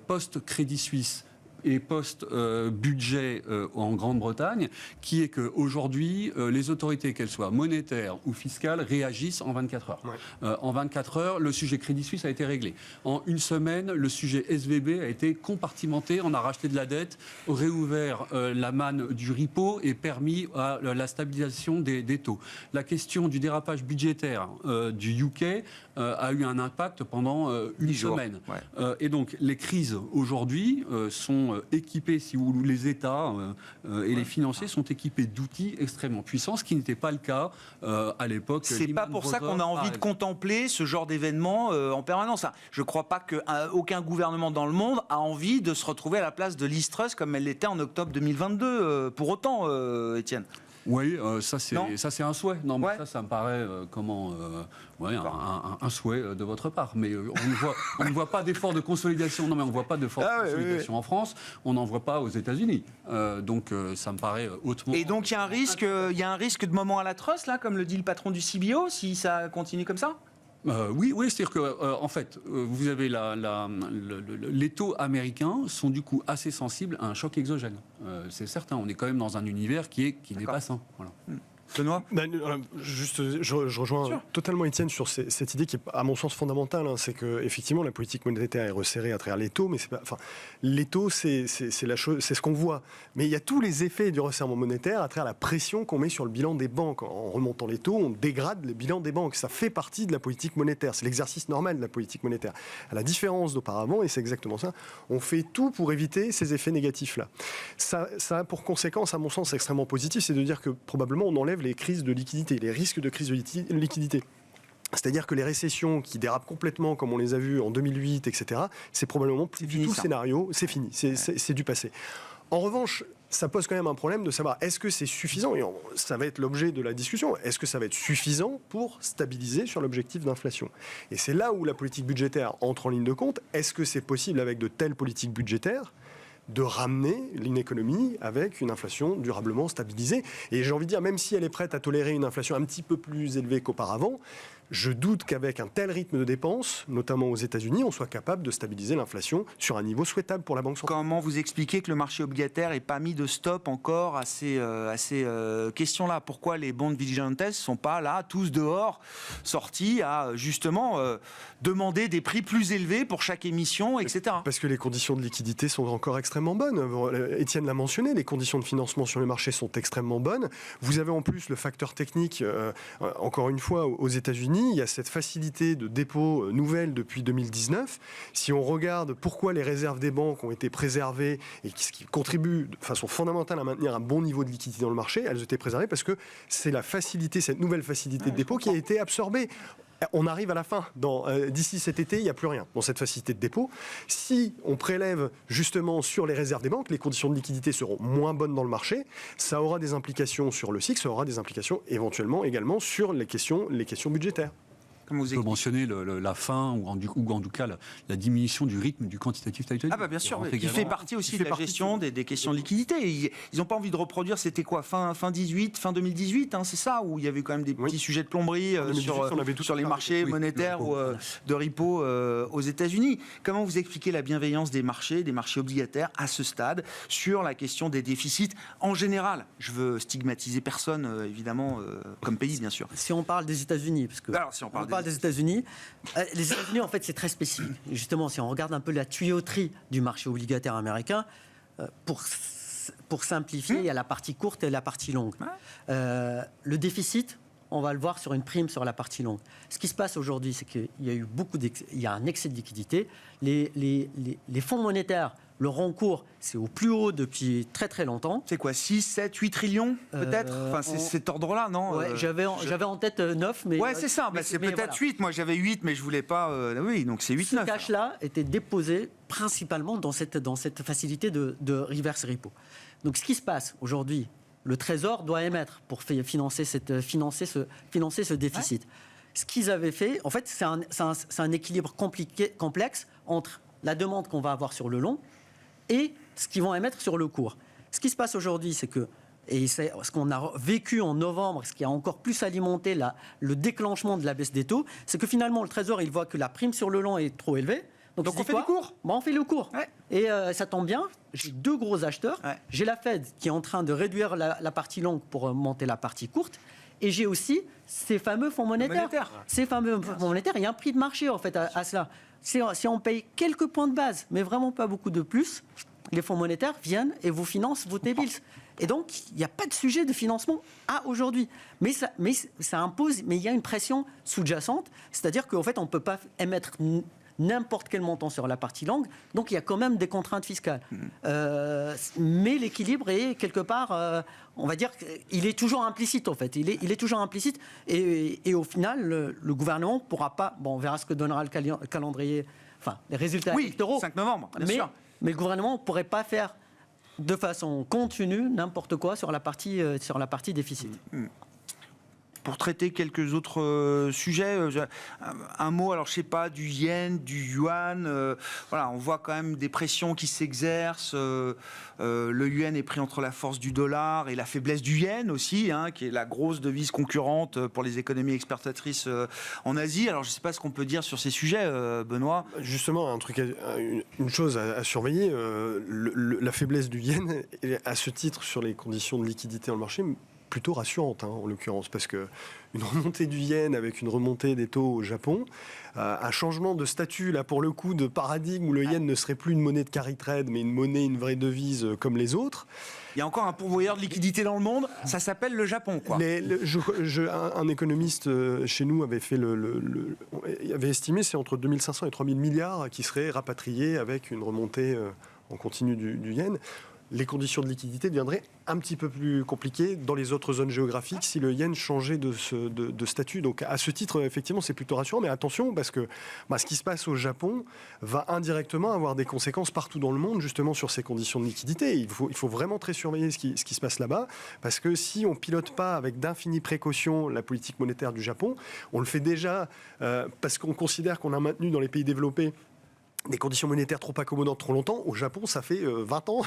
post-Crédit Suisse et post-budget en Grande-Bretagne, qui est qu'aujourd'hui, les autorités, qu'elles soient monétaires ou fiscales, réagissent en 24 heures. En 24 heures, le sujet Crédit Suisse a été réglé. En une semaine, le sujet SVB a été compartimenté, on a racheté de la dette, réouvert la manne du repo et permis à la stabilisation des taux. La question du dérapage budgétaire du UK a eu un impact pendant une semaine. Et donc, les crises aujourd'hui sont équipés, si vous voulez, les États et les financiers sont équipés d'outils extrêmement puissants, ce qui n'était pas le cas à l'époque. C'est pas pour ça qu'on a envie de contempler ce genre d'événement en permanence. Je ne crois pas qu'aucun gouvernement dans le monde a envie de se retrouver à la place de Liz Truss comme elle l'était en octobre 2022. Pour autant, Étienne. Oui, ça c'est un souhait. Non, mais ça me paraît un souhait de votre part. Mais on ne voit pas d'effort de consolidation. Non, mais on ne voit pas d'effort de consolidation en France. On n'en voit pas aux États-Unis. Donc ça me paraît hautement. Et donc il y a un risque de moment à la Truss là, comme le dit le patron du CBO, si ça continue comme ça. Oui, c'est-à-dire que en fait, vous avez les taux américains sont du coup assez sensibles à un choc exogène. C'est certain, on est quand même dans un univers qui n'est pas sain. Voilà. Benoît ? Juste, je rejoins totalement Étienne sur cette idée qui est, à mon sens, fondamentale. C'est que effectivement, la politique monétaire est resserrée à travers les taux, mais c'est pas, enfin, les taux, c'est la chose, c'est ce qu'on voit. Mais il y a tous les effets du resserrement monétaire à travers la pression qu'on met sur le bilan des banques. En remontant les taux, on dégrade le bilan des banques. Ça fait partie de la politique monétaire. C'est l'exercice normal de la politique monétaire. À la différence d'auparavant, et c'est exactement ça, on fait tout pour éviter ces effets négatifs-là. Ça a pour conséquence, à mon sens, extrêmement positif, c'est de dire que probablement on enlève les crises de liquidité, les risques de crise de liquidité. C'est-à-dire que les récessions qui dérapent complètement, comme on les a vues en 2008, etc., c'est probablement plus du tout le scénario, c'est fini, c'est du passé. En revanche, ça pose quand même un problème de savoir est-ce que c'est suffisant, et ça va être l'objet de la discussion, est-ce que ça va être suffisant pour stabiliser sur l'objectif d'inflation ? Et c'est là où la politique budgétaire entre en ligne de compte. Est-ce que c'est possible avec de telles politiques budgétaires de ramener une économie avec une inflation durablement stabilisée ? Et j'ai envie de dire, même si elle est prête à tolérer une inflation un petit peu plus élevée qu'auparavant, je doute qu'avec un tel rythme de dépenses, notamment aux États-Unis, on soit capable de stabiliser l'inflation sur un niveau souhaitable pour la Banque centrale. Comment vous expliquez que le marché obligataire n'ait pas mis de stop encore à ces questions-là ? Pourquoi les bonds vigilantes ne sont pas là, tous dehors, sortis à justement demander des prix plus élevés pour chaque émission, etc. Parce que les conditions de liquidité sont encore extrêmement bonnes. Étienne l'a mentionné, les conditions de financement sur le marché sont extrêmement bonnes. Vous avez en plus le facteur technique, encore une fois, aux États-Unis, il y a cette facilité de dépôt nouvelle depuis 2019. Si on regarde pourquoi les réserves des banques ont été préservées et ce qui contribue de façon fondamentale à maintenir un bon niveau de liquidité dans le marché, elles étaient préservées parce que c'est la facilité, cette nouvelle facilité de dépôt qui a été absorbée. On arrive à la fin. D'ici cet été, il n'y a plus rien dans cette facilité de dépôt. Si on prélève justement sur les réserves des banques, les conditions de liquidité seront moins bonnes dans le marché. Ça aura des implications sur le cycle, ça aura des implications éventuellement également sur les questions budgétaires. On peut mentionner la fin ou en tout cas la diminution du rythme du quantitative tightening. Ah bah bien sûr, qui fait partie aussi de la gestion des questions de liquidité. Ils n'ont pas envie de reproduire, c'était quoi, fin 2018, c'est ça, où il y avait quand même des petits sujets de plomberie sur les marchés monétaires ou de repo aux États-Unis. Comment vous expliquez la bienveillance des marchés obligataires à ce stade sur la question des déficits en général ? Je veux stigmatiser personne, évidemment, comme pays, bien sûr. Si on parle des États-Unis, parce que alors, si on parle des États-Unis. Les États-Unis, en fait, c'est très spécifique. Et justement, si on regarde un peu la tuyauterie du marché obligataire américain, pour simplifier, il y a la partie courte et la partie longue. Le déficit, on va le voir sur une prime sur la partie longue. Ce qui se passe aujourd'hui, c'est qu'il y a eu il y a un excès de liquidité. Les fonds monétaires, le rang court, c'est au plus haut depuis très très longtemps. C'est quoi, 6, 7, 8 trillions peut-être c'est cet ordre-là, non ? Ouais, j'avais en tête 9, mais... Ouais, c'est ça, c'est peut-être voilà. 8. Moi, j'avais 8, mais je voulais pas... oui, donc c'est 8, Ce 9. Ce cash-là était déposé principalement dans cette facilité de reverse repo. Donc, ce qui se passe aujourd'hui, le Trésor doit émettre pour financer ce déficit. Ouais. Ce qu'ils avaient fait, en fait, c'est un équilibre complexe entre la demande qu'on va avoir sur le long et ce qu'ils vont émettre sur le court. Ce qui se passe aujourd'hui, c'est que, et c'est ce qu'on a vécu en novembre, ce qui a encore plus alimenté le déclenchement de la baisse des taux, c'est que finalement, le Trésor, il voit que la prime sur le long est trop élevée. Donc on fait du court. On fait le court. Ouais. Et ça tombe bien, j'ai deux gros acheteurs. Ouais. J'ai la Fed qui est en train de réduire la partie longue pour monter la partie courte. Et j'ai aussi ces fameux fonds monétaires. Ces fameux fonds monétaires, il y a un prix de marché en fait à cela. Si on paye quelques points de base, mais vraiment pas beaucoup de plus, les fonds monétaires viennent et vous financent vos T-bills. Et donc, il n'y a pas de sujet de financement à aujourd'hui. Mais ça impose, mais il y a une pression sous-jacente, c'est-à-dire qu'en fait, on ne peut pas émettre n'importe quel montant sur la partie longue, donc il y a quand même des contraintes fiscales. Mais l'équilibre est quelque part, on va dire, il est toujours implicite en fait. Il est toujours implicite et au final, le gouvernement ne pourra pas, on verra ce que donnera le calendrier, enfin les résultats électoraux. 5 novembre, bien sûr. Mais le gouvernement ne pourrait pas faire de façon continue n'importe quoi sur la partie déficit. Pour traiter quelques autres sujets, un mot, alors je sais pas, du yen, du yuan, voilà, on voit quand même des pressions qui s'exercent, le yuan est pris entre la force du dollar et la faiblesse du yen aussi, qui est la grosse devise concurrente pour les économies exportatrices en Asie. Alors je sais pas ce qu'on peut dire sur ces sujets, Benoît. Justement, une chose à surveiller, la faiblesse du yen, à ce titre sur les conditions de liquidité dans le marché, plutôt rassurante, en l'occurrence, parce que une remontée du yen avec une remontée des taux au Japon, un changement de statut, là, pour le coup, de paradigme où le yen ne serait plus une monnaie de carry trade, mais une vraie devise comme les autres. Il y a encore un pourvoyeur de liquidités dans le monde, ça s'appelle le Japon, quoi. Un économiste chez nous avait avait estimé c'est entre 2500 et 3000 milliards qui seraient rapatriés avec une remontée en continu du yen. Les conditions de liquidité deviendraient un petit peu plus compliquées dans les autres zones géographiques si le yen changeait de statut. Donc à ce titre, effectivement, c'est plutôt rassurant. Mais attention, parce que ce qui se passe au Japon va indirectement avoir des conséquences partout dans le monde, justement, sur ces conditions de liquidité. Il faut vraiment très surveiller ce qui se passe là-bas, parce que si on ne pilote pas avec d'infinies précautions la politique monétaire du Japon, on le fait déjà parce qu'on considère qu'on a maintenu dans les pays développés des conditions monétaires trop accommodantes trop longtemps. Au Japon, ça fait 20 ans,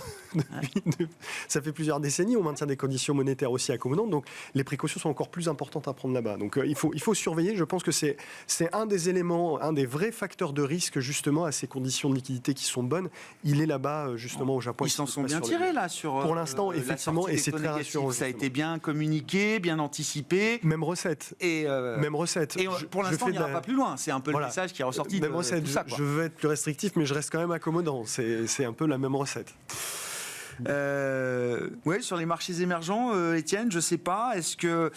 ça fait plusieurs décennies, on maintient des conditions monétaires aussi accommodantes, donc les précautions sont encore plus importantes à prendre là-bas. Donc il faut surveiller, je pense que c'est un des éléments, un des vrais facteurs de risque justement à ces conditions de liquidité qui sont bonnes, il est là-bas justement au Japon. Ils s'en sont bien tirés là sur pour l'instant, effectivement, et c'est très rassurant. Ça a été bien communiqué, bien anticipé. Même recette. Même recette. Et pour l'instant, on n'ira pas plus loin, c'est un peu le message qui est ressorti de tout ça. Je veux être plus restrictif, mais je reste quand même accommodant. C'est un peu la même recette. Oui, sur les marchés émergents, Étienne, je ne sais pas, est-ce que...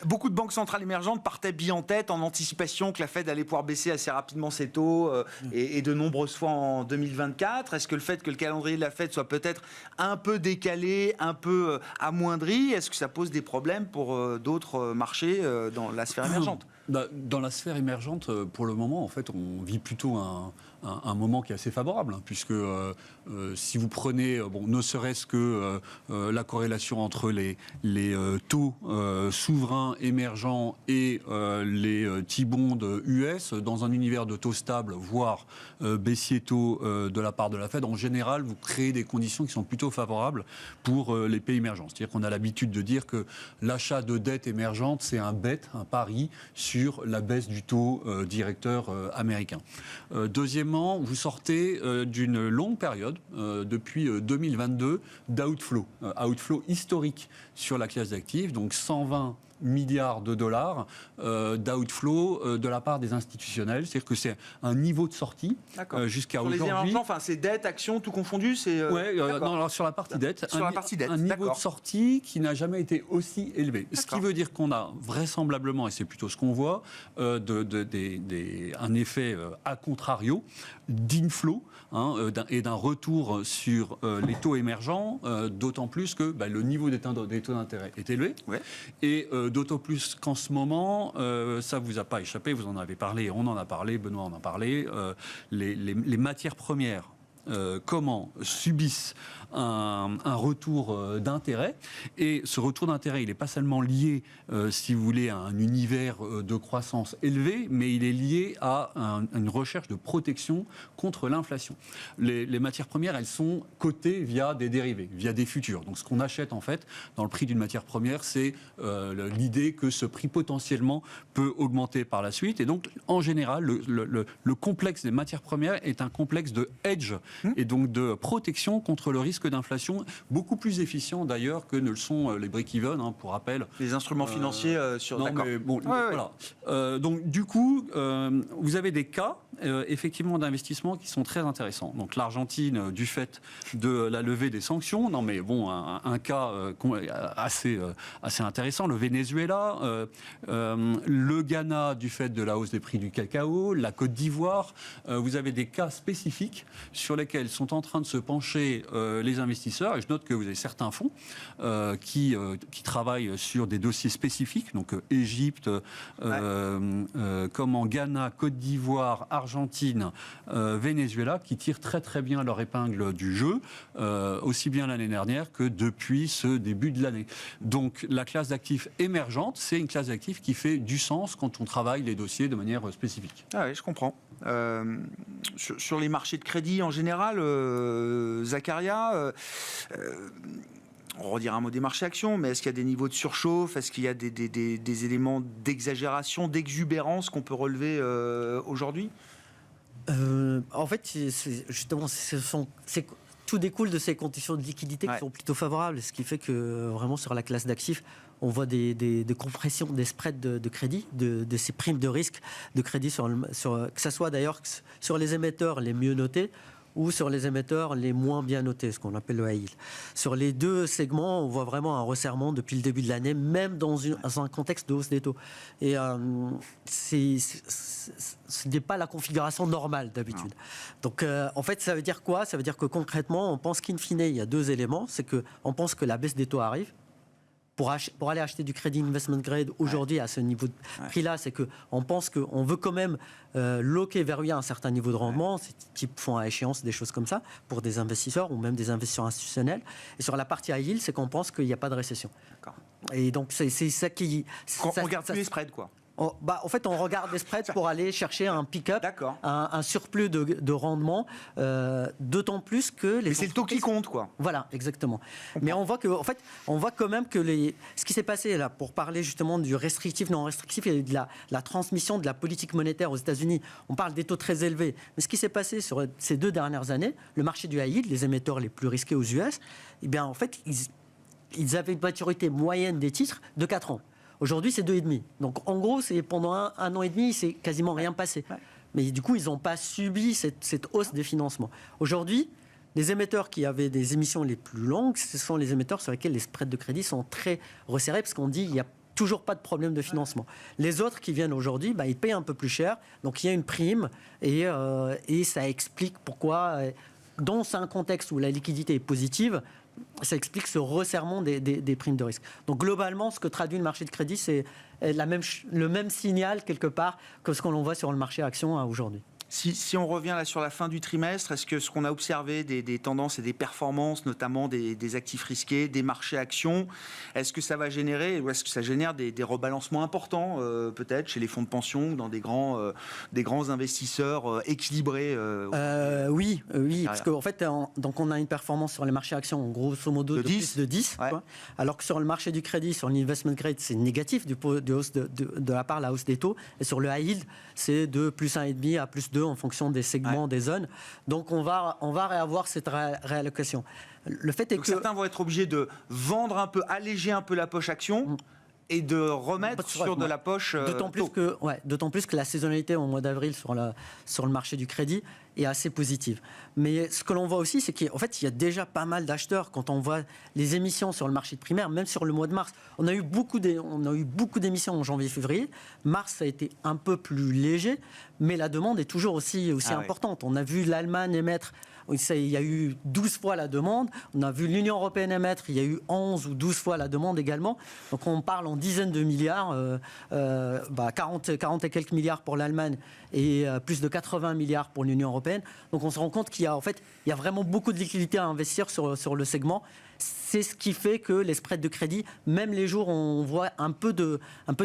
beaucoup de banques centrales émergentes partaient bien en tête en anticipation que la Fed allait pouvoir baisser assez rapidement ses taux et de nombreuses fois en 2024. Est-ce que le fait que le calendrier de la Fed soit peut-être un peu décalé, un peu amoindri, est-ce que ça pose des problèmes pour d'autres marchés dans la sphère émergente ? Dans la sphère émergente, pour le moment, en fait, on vit plutôt un moment qui est assez favorable, puisque si vous prenez, ne serait-ce que la corrélation entre les taux souverains émergents et les T-bonds US, dans un univers de taux stables, voire baissier taux de la part de la Fed, en général, vous créez des conditions qui sont plutôt favorables pour les pays émergents. C'est-à-dire qu'on a l'habitude de dire que l'achat de dette émergente, c'est un bet, un pari sur la baisse du taux directeur américain. Deuxièmement, vous sortez d'une longue période, depuis 2022, d'outflow. Outflow historique sur la classe d'actifs, donc 120 milliards de dollars d'outflow de la part des institutionnels. C'est-à-dire que c'est un niveau de sortie jusqu'à aujourd'hui. Sur les émergents, c'est dettes, actions, tout confondu, c'est... sur la partie dette. Un niveau d'accord. de sortie qui n'a jamais été aussi élevé. D'accord. Ce qui veut dire qu'on a vraisemblablement, et c'est plutôt ce qu'on voit, un effet à contrario d'inflow et d'un retour sur les taux émergents, d'autant plus que le niveau des taux d'intérêt est élevé. Ouais. Et d'autant plus qu'en ce moment, ça ne vous a pas échappé, vous en avez parlé, on en a parlé, Benoît en a parlé, les matières premières comment subissent un retour d'intérêt. Et ce retour d'intérêt, il n'est pas seulement lié, si vous voulez, à un univers de croissance élevé, mais il est lié à une recherche de protection contre l'inflation. Les matières premières, elles sont cotées via des dérivés, via des futurs. Donc ce qu'on achète, en fait, dans le prix d'une matière première, c'est l'idée que ce prix potentiellement peut augmenter par la suite. Et donc, en général, le complexe des matières premières est un complexe de hedge et donc de protection contre le risque d'inflation, beaucoup plus efficient d'ailleurs que ne le sont les break-even, pour rappel. Les instruments financiers sur... Non, d'accord. mais bon, Ouais. voilà. Donc du coup, vous avez des cas effectivement d'investissement qui sont très intéressants. Donc l'Argentine, du fait de la levée des sanctions, non mais bon, un cas assez intéressant. Le Venezuela, le Ghana, du fait de la hausse des prix du cacao, la Côte d'Ivoire. Vous avez des cas spécifiques sur lesquels sont en train de se pencher les investisseurs. Et je note que vous avez certains fonds qui travaillent sur des dossiers spécifiques, donc Égypte, Ghana, Côte d'Ivoire, Argentine, Venezuela, qui tirent très très bien leur épingle du jeu, aussi bien l'année dernière que depuis ce début de l'année. Donc la classe d'actifs émergente, c'est une classe d'actifs qui fait du sens quand on travaille les dossiers de manière spécifique. Ah oui, je comprends. Sur les marchés de crédit en général, Zacharia, on redira un mot des marchés actions, mais est-ce qu'il y a des niveaux de surchauffe? Est-ce qu'il y a des éléments d'exagération, d'exubérance qu'on peut relever aujourd'hui? En fait, justement, c'est tout découle de ces conditions de liquidité qui Ouais. sont plutôt favorables, ce qui fait que vraiment sur la classe d'actifs, on voit des compressions des spreads de crédit, de ces primes de risque de crédit, que ce soit d'ailleurs sur les émetteurs les mieux notés ou sur les émetteurs les moins bien notés, ce qu'on appelle le high yield. Sur les deux segments, on voit vraiment un resserrement depuis le début de l'année, même dans un contexte de hausse des taux. Et ce n'est pas la configuration normale d'habitude. Donc en fait, ça veut dire quoi? Ça veut dire que concrètement, on pense qu'in fine, il y a deux éléments. C'est qu'on pense que la baisse des taux arrive. Pour aller acheter du crédit investment grade aujourd'hui à ce niveau de prix-là, c'est qu'on pense qu'on veut quand même loquer, verrouiller un certain niveau de rendement, c'est type fonds à échéance, des choses comme ça, pour des investisseurs ou même des investisseurs institutionnels. Et sur la partie high yield, c'est qu'on pense qu'il n'y a pas de récession. D'accord. Et donc c'est ça qui... On regarde plus les spreads, quoi. En fait, on regarde les spreads pour aller chercher un pick-up, un surplus de rendement, d'autant plus que les... Mais c'est le taux qui compte, quoi. Voilà, exactement. Mais on voit que, en fait, on voit quand même que ce qui s'est passé là, pour parler justement du restrictif, non restrictif, et de la transmission de la politique monétaire aux États-Unis, on parle des taux très élevés. Mais ce qui s'est passé sur ces 2 dernières années, le marché du high yield, les émetteurs les plus risqués aux US, eh bien, en fait, ils avaient une maturité moyenne des titres de 4 ans. Aujourd'hui, c'est 2,5. Donc, en gros, c'est pendant un an et demi, il ne s'est quasiment rien passé. Mais du coup, ils n'ont pas subi cette hausse des financements. Aujourd'hui, les émetteurs qui avaient des émissions les plus longues, ce sont les émetteurs sur lesquels les spreads de crédit sont très resserrés, parce qu'on dit qu'il n'y a toujours pas de problème de financement. Les autres qui viennent aujourd'hui, ils payent un peu plus cher. Donc, il y a une prime et ça explique pourquoi, dans un contexte où la liquidité est positive, ça explique ce resserrement des primes de risque. Donc globalement, ce que traduit le marché de crédit, c'est le même signal quelque part que ce qu'on voit sur le marché action aujourd'hui. Si on revient là sur la fin du trimestre, est-ce que ce qu'on a observé des tendances et des performances, notamment des actifs risqués, des marchés actions, est-ce que ça va générer, ou est-ce que ça génère des rebalancements importants, peut-être, chez les fonds de pension, dans des grands investisseurs équilibrés Oui, parce qu'en fait, donc on a une performance sur les marchés actions, grosso modo, de plus de 10, quoi. Alors que sur le marché du crédit, sur l'investment grade, c'est négatif de la part de la hausse des taux, et sur le high yield, c'est de plus 1,5 à plus 2 en fonction des segments, des zones. Donc on va réavoir cette réallocation. Le fait est Donc que certains vont être obligés de vendre un peu, alléger un peu la poche action et de remettre sur de la poche d'autant plus que la saisonnalité au mois d'avril sur le marché du crédit est assez positive. Mais ce que l'on voit aussi, c'est qu'en fait, il y a déjà pas mal d'acheteurs. Quand on voit les émissions sur le marché de primaire, même sur le mois de mars, on a eu beaucoup d'émissions en janvier-février. Mars, ça a été un peu plus léger, mais la demande est toujours aussi importante. On a vu l'Allemagne émettre, il y a eu 12 fois la demande. On a vu l'Union européenne émettre, il y a eu 11 ou 12 fois la demande également. Donc on parle en dizaines de milliards, 40 et quelques milliards pour l'Allemagne et plus de 80 milliards pour l'Union européenne. Donc on se rend compte qu'il y a vraiment beaucoup de liquidités à investir sur le segment. C'est ce qui fait que les spreads de crédit, même les jours où on voit un peu de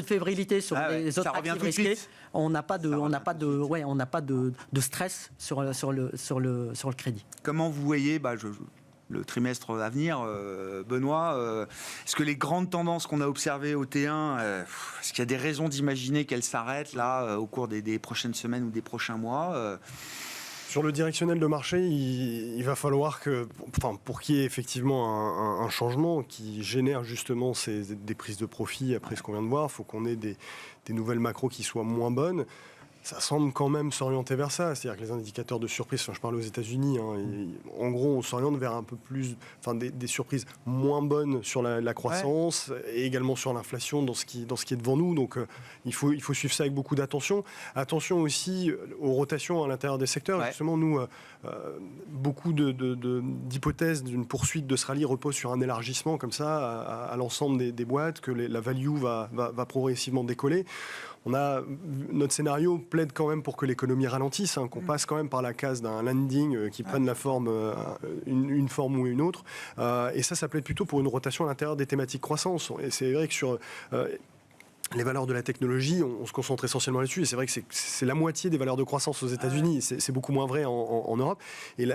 fébrilité sur les autres actifs risqués, on n'a pas de stress sur le crédit. Comment vous voyez le trimestre à venir, Benoît, est-ce que les grandes tendances qu'on a observées au T1, est-ce qu'il y a des raisons d'imaginer qu'elles s'arrêtent là au cours des prochaines semaines ou des prochains mois Sur le directionnel de marché, il va falloir pour qu'il y ait effectivement un changement qui génère justement des prises de profit après ce qu'on vient de voir, il faut qu'on ait des nouvelles macros qui soient moins bonnes. Ça semble quand même s'orienter vers ça, c'est-à-dire que les indicateurs de surprise, je parlais aux États-Unis, en gros on s'oriente vers un peu plus, des surprises moins bonnes sur la croissance et également sur l'inflation dans ce qui est devant nous. Donc il faut suivre ça avec beaucoup d'attention. Attention aussi aux rotations à l'intérieur des secteurs. Justement, nous, beaucoup d'hypothèses d'une poursuite de ce rallye reposent sur un élargissement comme ça à l'ensemble des boîtes, que la value va progressivement décoller. Notre scénario plaide quand même pour que l'économie ralentisse, qu'on passe quand même par la case d'un landing qui prenne la forme, une forme ou une autre. Et ça plaide plutôt pour une rotation à l'intérieur des thématiques croissance. Et c'est vrai que les valeurs de la technologie, on se concentre essentiellement là-dessus. Et c'est vrai que c'est la moitié des valeurs de croissance aux États-Unis. C'est beaucoup moins vrai en Europe. Et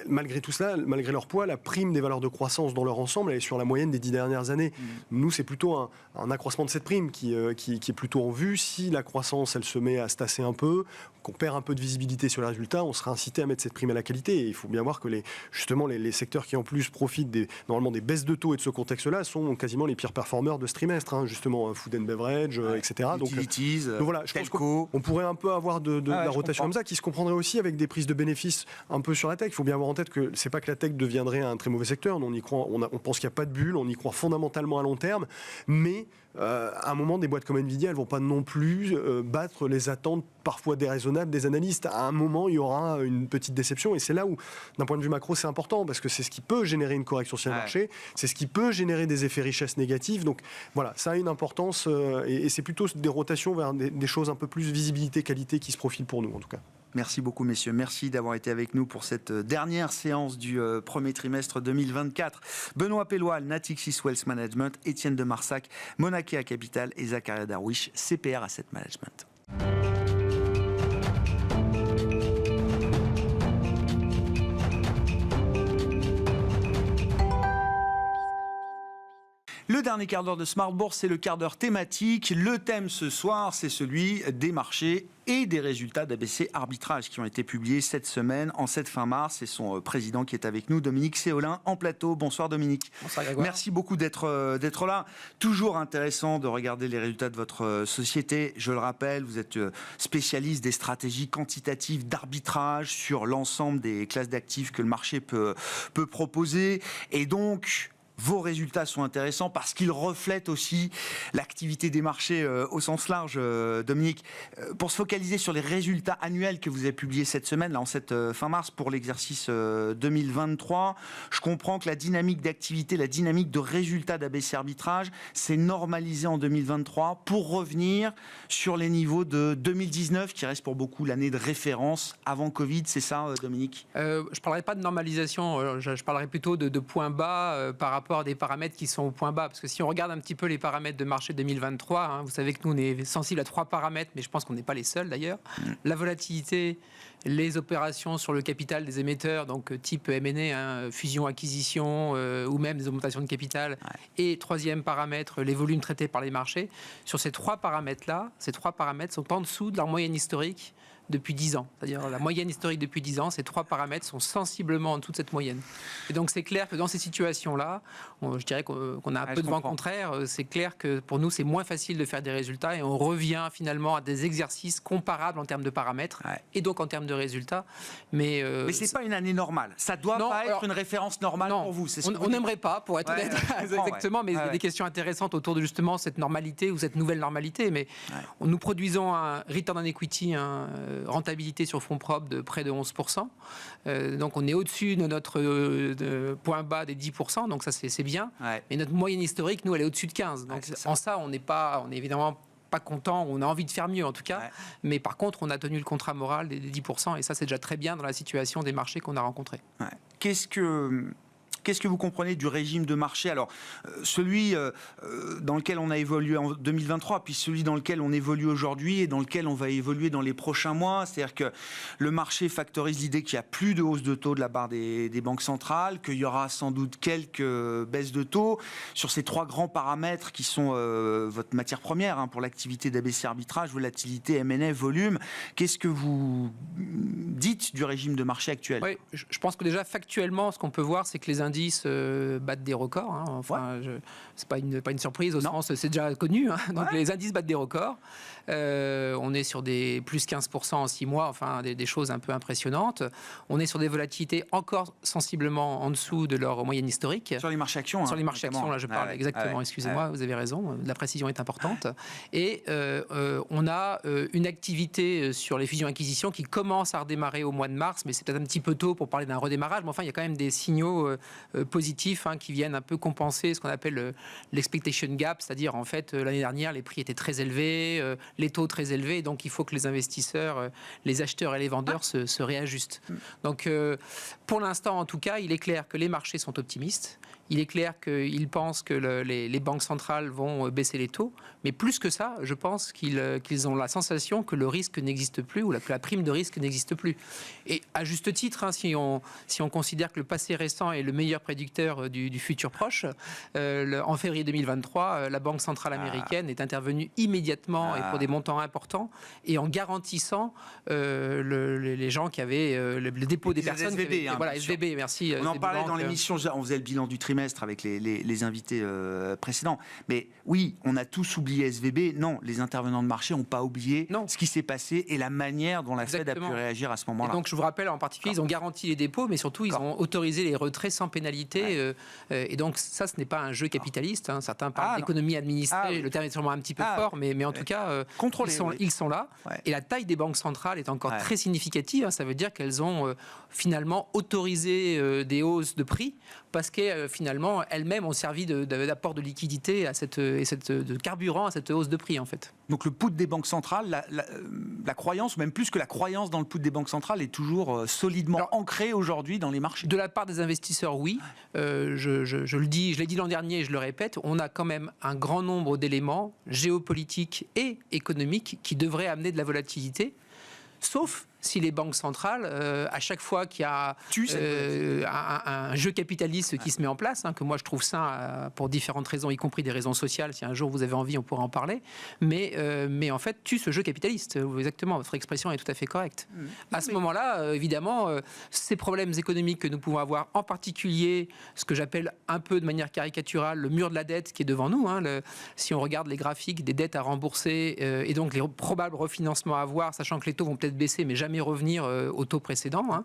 malgré tout cela, malgré leur poids, la prime des valeurs de croissance dans leur ensemble, elle est sur la moyenne des 10 dernières années. Nous, c'est plutôt un accroissement de cette prime qui est plutôt en vue. Si la croissance, elle se met à se tasser un peu, qu'on perd un peu de visibilité sur les résultats, on sera incité à mettre cette prime à la qualité. Et il faut bien voir que justement les secteurs qui en plus profitent normalement des baisses de taux et de ce contexte-là sont quasiment les pires performeurs de ce trimestre. Justement, food and beverage, etc. Utilities, donc voilà, je pense qu'on pourrait un peu avoir de la rotation comme ça, qui se comprendrait aussi avec des prises de bénéfices un peu sur la tech. Il faut bien avoir en tête que c'est pas que la tech deviendrait un très mauvais secteur. Nous, on y croit, on pense qu'il n'y a pas de bulle, on y croit fondamentalement à long terme, mais à un moment, des boîtes comme Nvidia, elles vont pas non plus battre les attentes parfois déraisonnables des analystes. À un moment, il y aura une petite déception, et c'est là où, d'un point de vue macro, c'est important, parce que c'est ce qui peut générer une correction sur le marché, c'est ce qui peut générer des effets richesse négatifs. Donc voilà, ça a une importance, et c'est plutôt des rotations vers des choses un peu plus visibilité, qualité qui se profilent pour nous, en tout cas. Merci beaucoup, messieurs. Merci d'avoir été avec nous pour cette dernière séance du premier trimestre 2024. Benoît Pelloal, Natixis Wealth Management, Étienne de Marsac, Monakea Capital et Zakaria Darwish, CPR Asset Management. Le dernier quart d'heure de Smart Bourse, c'est le quart d'heure thématique. Le thème ce soir, c'est celui des marchés et des résultats d'ABC Arbitrage qui ont été publiés cette semaine, en cette fin mars. C'est son président qui est avec nous, Dominique Séolin, en plateau. Bonsoir Dominique. Bonsoir Grégoire. Merci beaucoup d'être là. Toujours intéressant de regarder les résultats de votre société. Je le rappelle, vous êtes spécialiste des stratégies quantitatives d'arbitrage sur l'ensemble des classes d'actifs que le marché peut proposer. Et donc, vos résultats sont intéressants parce qu'ils reflètent aussi l'activité des marchés au sens large, Dominique. Pour se focaliser sur les résultats annuels que vous avez publiés cette semaine, là, en cette fin mars, pour l'exercice 2023, je comprends que la dynamique d'activité, la dynamique de résultats d'ABC Arbitrage s'est normalisée en 2023 pour revenir sur les niveaux de 2019, qui reste pour beaucoup l'année de référence avant Covid. C'est ça, Dominique ? Je ne parlerai pas de normalisation, je parlerai plutôt de points bas par rapport à des paramètres qui sont au point bas. Parce que si on regarde un petit peu les paramètres de marché 2023, vous savez que nous, on est sensible à 3 paramètres, mais je pense qu'on n'est pas les seuls d'ailleurs. La volatilité, les opérations sur le capital des émetteurs, donc type M&A, fusion, acquisition, ou même des augmentations de capital. Et troisième paramètre, les volumes traités par les marchés. Sur ces 3 paramètres-là, ces 3 paramètres sont en dessous de leur moyenne historique depuis 10 ans. C'est-à-dire la moyenne historique depuis 10 ans, ces 3 paramètres sont sensiblement en dessous de cette moyenne. Et donc c'est clair que dans ces situations-là, je dirais qu'on a un peu de vent contraire, c'est clair que pour nous c'est moins facile de faire des résultats et on revient finalement à des exercices comparables en termes de paramètres et donc en termes de résultats. Mais c'est pas une année normale. Ça doit pas être une référence normale pour vous. On n'aimerait pas, pour être honnête, exactement, mais il y a des questions intéressantes autour de justement cette normalité ou cette nouvelle normalité. Mais nous produisons un return on equity, rentabilité sur fonds propres de près de 11%. Donc on est au-dessus de notre point bas des 10%, donc ça c'est bien. Et notre moyenne historique, nous, elle est au-dessus de 15%. Donc en ça, on est évidemment pas content, on a envie de faire mieux en tout cas. Mais par contre, on a tenu le contrat moral des 10%, et ça c'est déjà très bien dans la situation des marchés qu'on a rencontrés. Qu'est-ce que vous comprenez du régime de marché ? Alors, celui dans lequel on a évolué en 2023, puis celui dans lequel on évolue aujourd'hui et dans lequel on va évoluer dans les prochains mois. C'est-à-dire que le marché factorise l'idée qu'il n'y a plus de hausse de taux de la part des banques centrales, qu'il y aura sans doute quelques baisses de taux. Sur ces 3 grands paramètres qui sont votre matière première pour l'activité d'ABC Arbitrage, volatilité, M&A, volume, qu'est-ce que vous dites du régime de marché actuel ? Oui, je pense que déjà factuellement, ce qu'on peut voir, c'est que les indices battent des records. C'est pas une surprise au sens, c'est déjà connu. Donc les indices battent des records. On est sur des plus 15% en 6 mois, des choses un peu impressionnantes. On est sur des volatilités encore sensiblement en dessous de leur moyenne historique. Sur les marchés actions. Sur les marchés actions, là je parle exactement, excusez-moi, vous avez raison, la précision est importante. Et on a une activité sur les fusions-acquisitions qui commence à redémarrer au mois de mars, mais c'est peut-être un petit peu tôt pour parler d'un redémarrage, mais il y a quand même des signaux positifs qui viennent un peu compenser ce qu'on appelle l'expectation gap, c'est-à-dire en fait l'année dernière les prix étaient très élevés, les taux très élevés, donc il faut que les investisseurs, les acheteurs et les vendeurs se réajustent. Donc pour l'instant en tout cas, il est clair que les marchés sont optimistes, Il est clair qu'ils pensent que les banques centrales vont baisser les taux, mais plus que ça, je pense qu'ils ont la sensation que le risque n'existe plus ou que la prime de risque n'existe plus. Et à juste titre, hein, si on considère que le passé récent est le meilleur prédicteur du futur proche, en février 2023, la Banque centrale américaine est intervenue immédiatement et pour des montants importants et en garantissant les gens qui avaient le dépôt des personnes. SVB, voilà, SVB, merci. On en parlait dans l'émission, on faisait le bilan du trimestre avec les invités précédents. Mais oui, on a tous oublié SVB. Non, les intervenants de marché n'ont pas oublié ce qui s'est passé et la manière dont la Fed a pu réagir à ce moment-là. Et donc, je vous rappelle en particulier, ils ont garanti les dépôts, mais surtout, ils ont autorisé les retraits sans pénalité. Et donc, ça, ce n'est pas un jeu capitaliste. Hein. Certains parlent d'économie administrée. Le terme est sûrement un petit peu fort, mais en tout cas, ils sont là. Ouais. Et la taille des banques centrales est encore très significative. Hein. Ça veut dire qu'elles ont finalement autorisé des hausses de prix parce que finalement, elles-mêmes ont servi d'apport de liquidité de carburant à cette hausse de prix, en fait. Donc le put des banques centrales, la croyance, ou même plus que la croyance dans le put des banques centrales, est toujours solidement ancrée aujourd'hui dans les marchés. De la part des investisseurs, oui. Je le dis, je l'ai dit l'an dernier et je le répète, on a quand même un grand nombre d'éléments géopolitiques et économiques qui devraient amener de la volatilité, sauf si les banques centrales, à chaque fois qu'il y a un jeu capitaliste qui se met en place, hein, que moi je trouve sain pour différentes raisons, y compris des raisons sociales, si un jour vous avez envie, on pourra en parler, mais en fait, tue ce jeu capitaliste. Exactement, votre expression est tout à fait correcte. À ce moment-là, évidemment, ces problèmes économiques que nous pouvons avoir, en particulier ce que j'appelle un peu de manière caricaturale le mur de la dette qui est devant nous, hein, si on regarde les graphiques des dettes à rembourser et donc les probables refinancements à avoir, sachant que les taux vont peut-être baisser, mais jamais revenir au taux précédent, hein,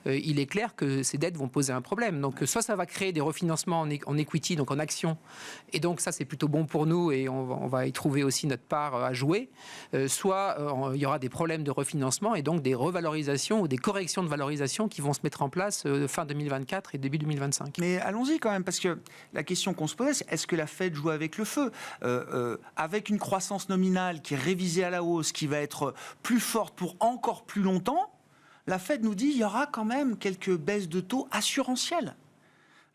il est clair que ces dettes vont poser un problème. Donc soit ça va créer des refinancements en equity, donc en action, et donc ça c'est plutôt bon pour nous et on va y trouver aussi notre part à jouer, soit il y aura des problèmes de refinancement et donc des revalorisations ou des corrections de valorisation qui vont se mettre en place fin 2024 et début 2025. Mais allons-y quand même, parce que la question qu'on se pose, c'est est-ce que la Fed joue avec le feu avec une croissance nominale qui est révisée à la hausse, qui va être plus forte pour encore plus longtemps. La Fed nous dit qu'il y aura quand même quelques baisses de taux assurantielles.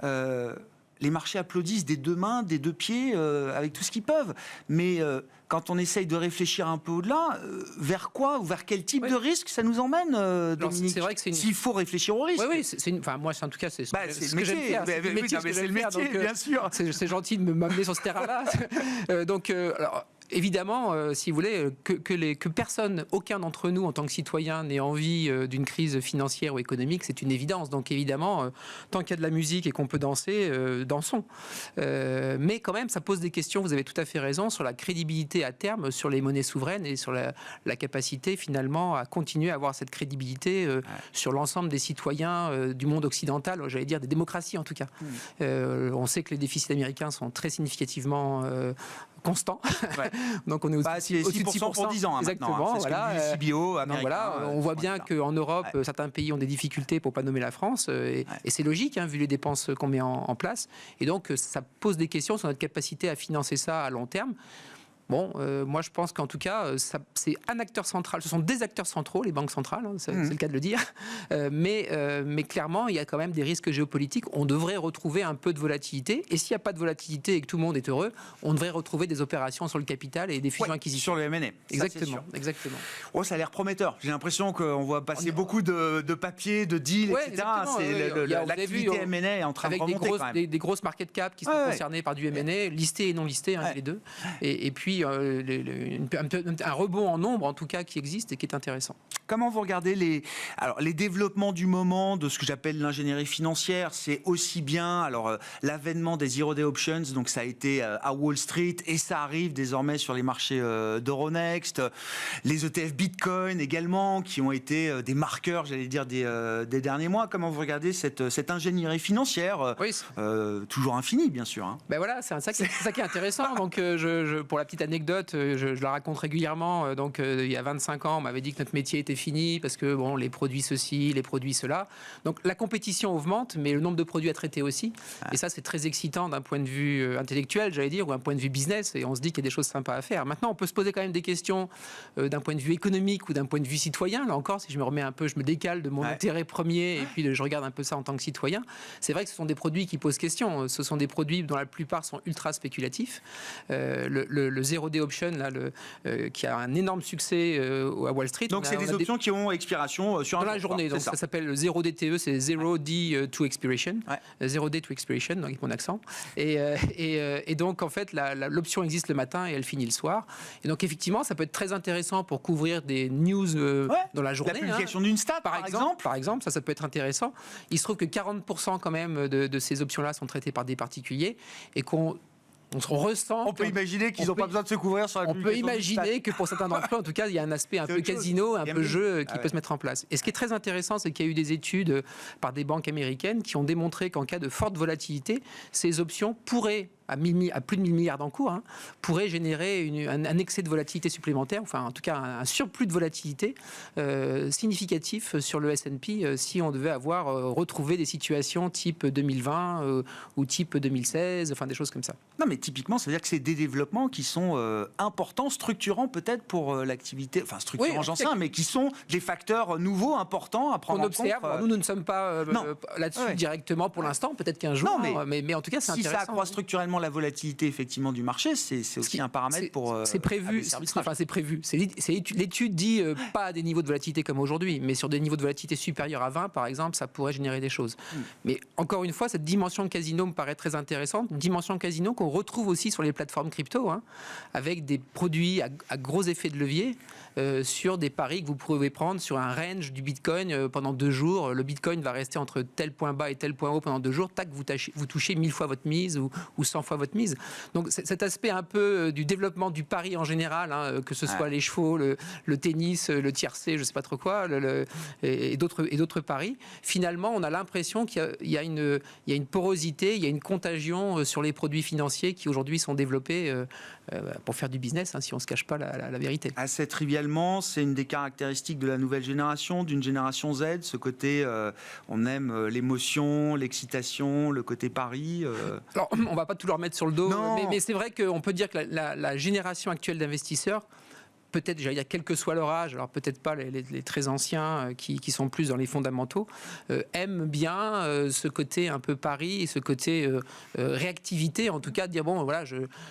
Les marchés applaudissent des deux mains, des deux pieds, avec tout ce qu'ils peuvent. Mais quand on essaye de réfléchir un peu au-delà, vers quoi ou vers quel type de risque ça nous emmène, Dominique ? C'est vrai que s'il faut réfléchir au risque. Oui, moi, en tout cas, c'est ce que j'aime faire. C'est le métier, bien sûr. C'est gentil de m'amener sur ce terrain-là. Donc, alors, évidemment, si vous voulez, que personne, aucun d'entre nous, en tant que citoyen, n'ait envie d'une crise financière ou économique, c'est une évidence. Donc évidemment, tant qu'il y a de la musique et qu'on peut danser, dansons. Mais quand même, ça pose des questions, vous avez tout à fait raison, sur la crédibilité à terme, sur les monnaies souveraines et sur la capacité finalement à continuer à avoir cette crédibilité sur l'ensemble des citoyens du monde occidental, j'allais dire des démocraties en tout cas. On sait que les déficits américains sont très significativement constant. Donc on est au-dessus de 6% pour 10 ans. Hein, exactement. C'est ce que dit le CBO américain. On voit bien qu'en Europe, certains pays ont des difficultés pour ne pas nommer la France. Et c'est logique, hein, vu les dépenses qu'on met en place. Et donc ça pose des questions sur notre capacité à financer ça à long terme. Bon, moi je pense qu'en tout cas, c'est un acteur central. Ce sont des acteurs centraux, les banques centrales, hein, c'est le cas de le dire. Mais clairement, il y a quand même des risques géopolitiques. On devrait retrouver un peu de volatilité. Et s'il n'y a pas de volatilité et que tout le monde est heureux, on devrait retrouver des opérations sur le capital et des fusions-acquisitions. Sur le M&A. Exactement. Oh, ça a l'air prometteur. J'ai l'impression qu'on voit passer beaucoup de papiers, de deals, etc. L'activité M&A est en train de remonter avec des grosses market cap qui sont concernées par du M&A, listés et non listés, les deux. Et puis un rebond en nombre, en tout cas, qui existe et qui est intéressant. Comment vous regardez les développements du moment de ce que j'appelle l'ingénierie financière? C'est aussi bien l'avènement des zero-day options, donc ça a été à Wall Street et ça arrive désormais sur les marchés d'Euronext, les ETF Bitcoin également, qui ont été des marqueurs, j'allais dire, des derniers mois. Comment vous regardez cette ingénierie financière, toujours infinie, bien sûr, hein. Ben voilà, c'est ça qui est intéressant. Donc, pour la petite l'anecdote, je la raconte régulièrement. Donc, il y a 25 ans, on m'avait dit que notre métier était fini parce que bon, les produits ceci, les produits cela. Donc, la compétition augmente, mais le nombre de produits à traiter aussi. Et ça, c'est très excitant d'un point de vue intellectuel, j'allais dire, ou un point de vue business. Et on se dit qu'il y a des choses sympas à faire. Maintenant, on peut se poser quand même des questions d'un point de vue économique ou d'un point de vue citoyen. Là encore, si je me remets un peu, je me décale de mon intérêt premier et puis je regarde un peu ça en tant que citoyen. C'est vrai que ce sont des produits qui posent question. Ce sont des produits dont la plupart sont ultra spéculatifs. Le Zero Day Option, là, qui a un énorme succès à Wall Street. Donc c'est des options qui ont expiration sur dans la journée. Donc ça s'appelle le Zero DTE, c'est Zero D to Expiration. Zero Day to Expiration, donc avec mon accent. Et donc en fait, l'option existe le matin et elle finit le soir. Et donc effectivement, ça peut être très intéressant pour couvrir des news dans la journée. La publication d'une stat, par exemple. Par exemple, ça peut être intéressant. Il se trouve que 40% quand même de ces options-là sont traitées par des particuliers et qu'on ressent. On peut imaginer qu'ils n'ont pas besoin de se couvrir sur la publication. On peut imaginer que pour certains d'entre eux, en tout cas, il y a un aspect un peu casino, un peu jeu qui peut se mettre en place. Et ce qui est très intéressant, c'est qu'il y a eu des études par des banques américaines qui ont démontré qu'en cas de forte volatilité, ces options pourraient à plus de 1000 milliards d'encours, pourrait générer un excès de volatilité supplémentaire, enfin en tout cas un surplus de volatilité significatif sur le S&P si on devait avoir retrouvé des situations type 2020 ou type 2016, enfin des choses comme ça. Non mais typiquement, ça veut dire que c'est des développements qui sont importants, structurants peut-être pour l'activité, enfin structurants j'en sais rien, mais qui sont des facteurs nouveaux, importants à prendre en compte. On observe, nous ne sommes pas là-dessus directement pour l'instant, peut-être qu'un jour, mais en tout cas c'est intéressant. Si ça accroît structurellement la volatilité effectivement du marché, c'est aussi un paramètre pour. C'est prévu. Enfin, c'est prévu. L'étude dit pas à des niveaux de volatilité comme aujourd'hui, mais sur des niveaux de volatilité supérieurs à 20, par exemple, ça pourrait générer des choses. Mais encore une fois, cette dimension de casino me paraît très intéressante. Une dimension de casino qu'on retrouve aussi sur les plateformes crypto, avec des produits à gros effets de levier. Sur des paris que vous pouvez prendre sur un range du Bitcoin pendant 2 jours. Le Bitcoin va rester entre tel point bas et tel point haut pendant 2 jours. Tac, vous touchez 1000 fois votre mise ou 100 fois votre mise. Donc cet aspect un peu du développement du pari en général, que ce soit les chevaux, le tennis, le tiercé, je ne sais pas trop quoi, et d'autres paris, finalement on a l'impression qu'il y a une porosité, il y a une contagion sur les produits financiers qui aujourd'hui sont développés pour faire du business, si on ne se cache pas la vérité. Assez trivialement, c'est une des caractéristiques de la nouvelle génération, d'une génération Z, ce côté, on aime l'émotion, l'excitation, le côté pari. Alors, on ne va pas tout leur mettre sur le dos, mais c'est vrai qu'on peut dire que la génération actuelle d'investisseurs, peut-être, j'allais dire, quel que soit leur âge, alors peut-être pas les très anciens qui sont plus dans les fondamentaux, aiment bien ce côté un peu pari et ce côté réactivité, en tout cas, de dire bon, voilà,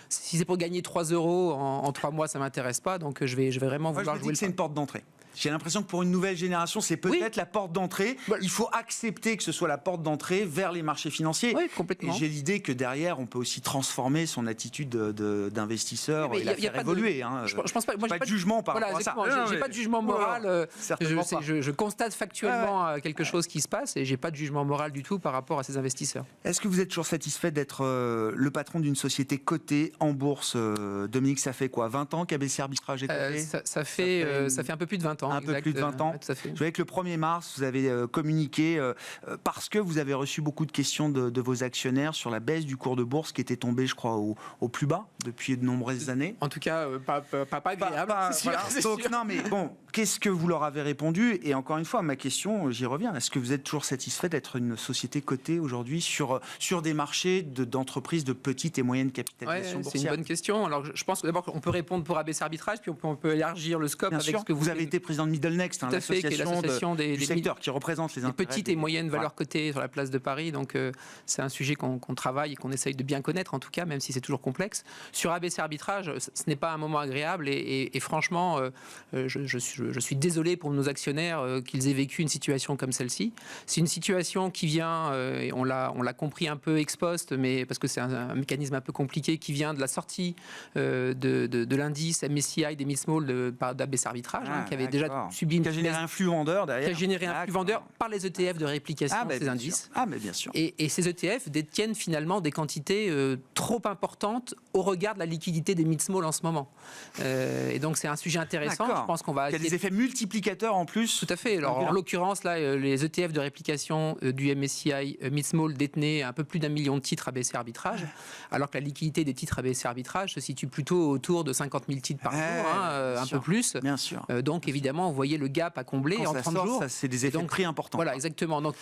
si c'est pour gagner 3 € en 3 mois, ça m'intéresse pas, donc je vais vraiment vouloir jouer. C'est une porte d'entrée. J'ai l'impression que pour une nouvelle génération, c'est peut-être la porte d'entrée. Il faut accepter que ce soit la porte d'entrée vers les marchés financiers. Oui, complètement. Et j'ai l'idée que derrière, on peut aussi transformer son attitude d'investisseur et la faire évoluer. Je pense pas. Moi, pas de jugement par rapport à ça. J'ai pas de jugement moral. Je constate factuellement quelque chose qui se passe et j'ai pas de jugement moral du tout par rapport à ces investisseurs. Est-ce que vous êtes toujours satisfait d'être le patron d'une société cotée en bourse, Dominique? Ça fait quoi, 20 ans qu'ABC Arbitrage est coté? Ça fait un peu plus de 20 ans. Un peu plus de 20 ans. Tout à fait. Je vois que le 1er mars, vous avez communiqué parce que vous avez reçu beaucoup de questions de vos actionnaires sur la baisse du cours de bourse qui était tombé, je crois, au plus bas depuis de nombreuses années. En tout cas, pas agréable. Donc, non, mais bon, qu'est-ce que vous leur avez répondu? Et encore une fois, ma question, j'y reviens. Est-ce que vous êtes toujours satisfait d'être une société cotée aujourd'hui sur des marchés d'entreprises de petite et moyenne capitalisation boursière? C'est une bonne question. Alors, je pense que d'abord, on peut répondre pour ABC Arbitrage, puis on peut élargir le scope avec ce que vous avez été président de Middle Next, l'association du secteur qui représente les petites et moyennes valeurs cotées sur la place de Paris. Donc, c'est un sujet qu'on travaille et qu'on essaye de bien connaître, en tout cas, même si c'est toujours complexe. Sur ABC Arbitrage, ce n'est pas un moment agréable et franchement, je suis désolé pour nos actionnaires qu'ils aient vécu une situation comme celle-ci. C'est une situation qui vient, et on l'a compris un peu ex post, mais parce que c'est un mécanisme un peu compliqué, qui vient de la sortie de l'indice MSCI des mid-small d'ABC Arbitrage, qui avait déjà subi une qui a généré un flux vendeur derrière. qui a généré un flux vendeur par les ETF de réplication de ces bien indices. sûr. Ah, mais bien sûr. Et ces ETF détiennent finalement des quantités trop importantes au regard de la liquidité des mid-small en ce moment. Et donc c'est un sujet intéressant. D'accord. Je pense qu'on va Il y a des effets multiplicateurs en plus. tout à fait. Alors, en l'occurrence, là, les ETF de réplication du MSCI Mid-Small détenaient un peu plus d'1 million de titres ABC arbitrage, alors que la liquidité des titres ABC arbitrage se situe plutôt autour de 50 000 titres par jour, un peu plus. Bien sûr. Donc, évidemment, vous voyez le gap à combler Quand en ça 30 sort, jours. ça, c'est des effets Donc, de prix importants. Voilà, exactement. Donc,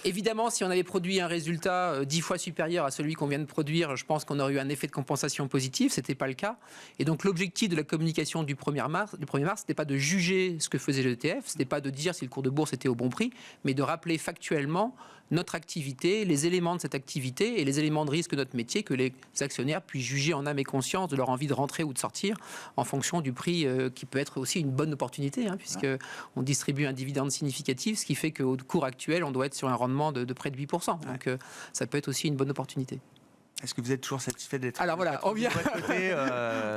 évidemment, si on avait produit un résultat 10 fois supérieur à celui qu'on vient de produire, je pense qu'on aurait eu un effet de compensation positif. Ce n'était pas le cas. Et donc, l'objectif de la communication du 1er mars, ce n'était pas de juger ce que faisait l'ETF, ce n'était pas de dire si le cours de bourse était au bon prix, mais de rappeler factuellement notre activité, les éléments de cette activité et les éléments de risque de notre métier, que les actionnaires puissent juger en âme et conscience de leur envie de rentrer ou de sortir en fonction du prix qui peut être aussi une bonne opportunité, puisqu'on distribue un dividende significatif, ce qui fait qu'au cours actuel, on doit être sur un rendement de près de 8%. Donc ça peut être aussi une bonne opportunité. Est-ce que vous êtes toujours satisfait d'être... Alors voilà, on vient,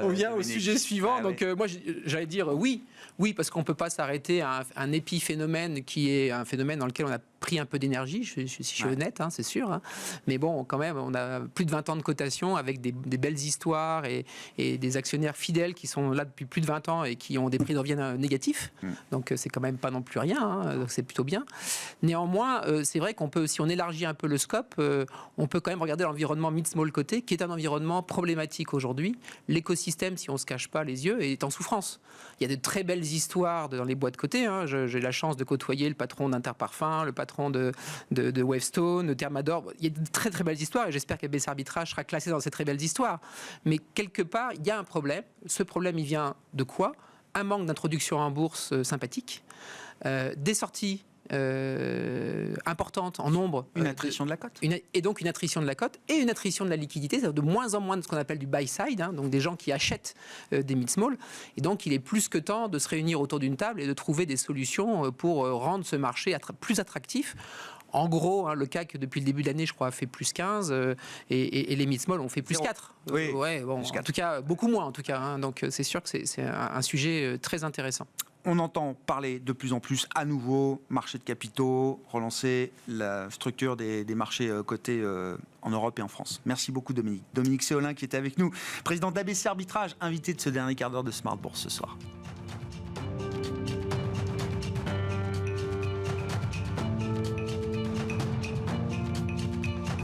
on vient au sujet suivant. Donc moi, j'allais dire oui, parce qu'on ne peut pas s'arrêter à un épiphénomène qui est un phénomène dans lequel on a pris un peu d'énergie, si je suis honnête, c'est sûr. Mais bon, quand même, on a plus de 20 ans de cotation avec des belles histoires et des actionnaires fidèles qui sont là depuis plus de 20 ans et qui ont des prix de revient négatifs. Donc c'est quand même pas non plus rien, donc c'est plutôt bien. Néanmoins, c'est vrai qu'on peut, si on élargit un peu le scope, on peut quand même regarder l'environnement mid-small coté, qui est un environnement problématique aujourd'hui. L'écosystème, si on ne se cache pas les yeux, est en souffrance. Il y a de très belles histoires dans les boîtes cotées. J'ai la chance de côtoyer le patron d'Interparfum, le patron de Wavestone, de Thermador. Il y a de très très belles histoires et j'espère qu'ABC Arbitrage sera classé dans ces très belles histoires. Mais quelque part, il y a un problème. Ce problème, il vient de quoi ? Un manque d'introduction en bourse sympathique, des sorties importante en nombre. Une attrition de la cote. Et donc une attrition de la cote et une attrition de la liquidité, c'est-à-dire de moins en moins de ce qu'on appelle du buy side, donc des gens qui achètent des mid-small. Et donc il est plus que temps de se réunir autour d'une table et de trouver des solutions pour rendre ce marché plus attractif. En gros, le CAC, depuis le début de l'année, je crois, a fait plus 15 et les mid-small ont fait plus 4. Oui, plus 4. En tout cas, beaucoup moins en tout cas. Donc c'est sûr que c'est un sujet très intéressant. On entend parler de plus en plus à nouveau marché de capitaux, relancer la structure des marchés cotés en Europe et en France. Merci beaucoup Dominique. Dominique Séolin qui était avec nous, président d'ABC Arbitrage, invité de ce dernier quart d'heure de Smart Bourse ce soir.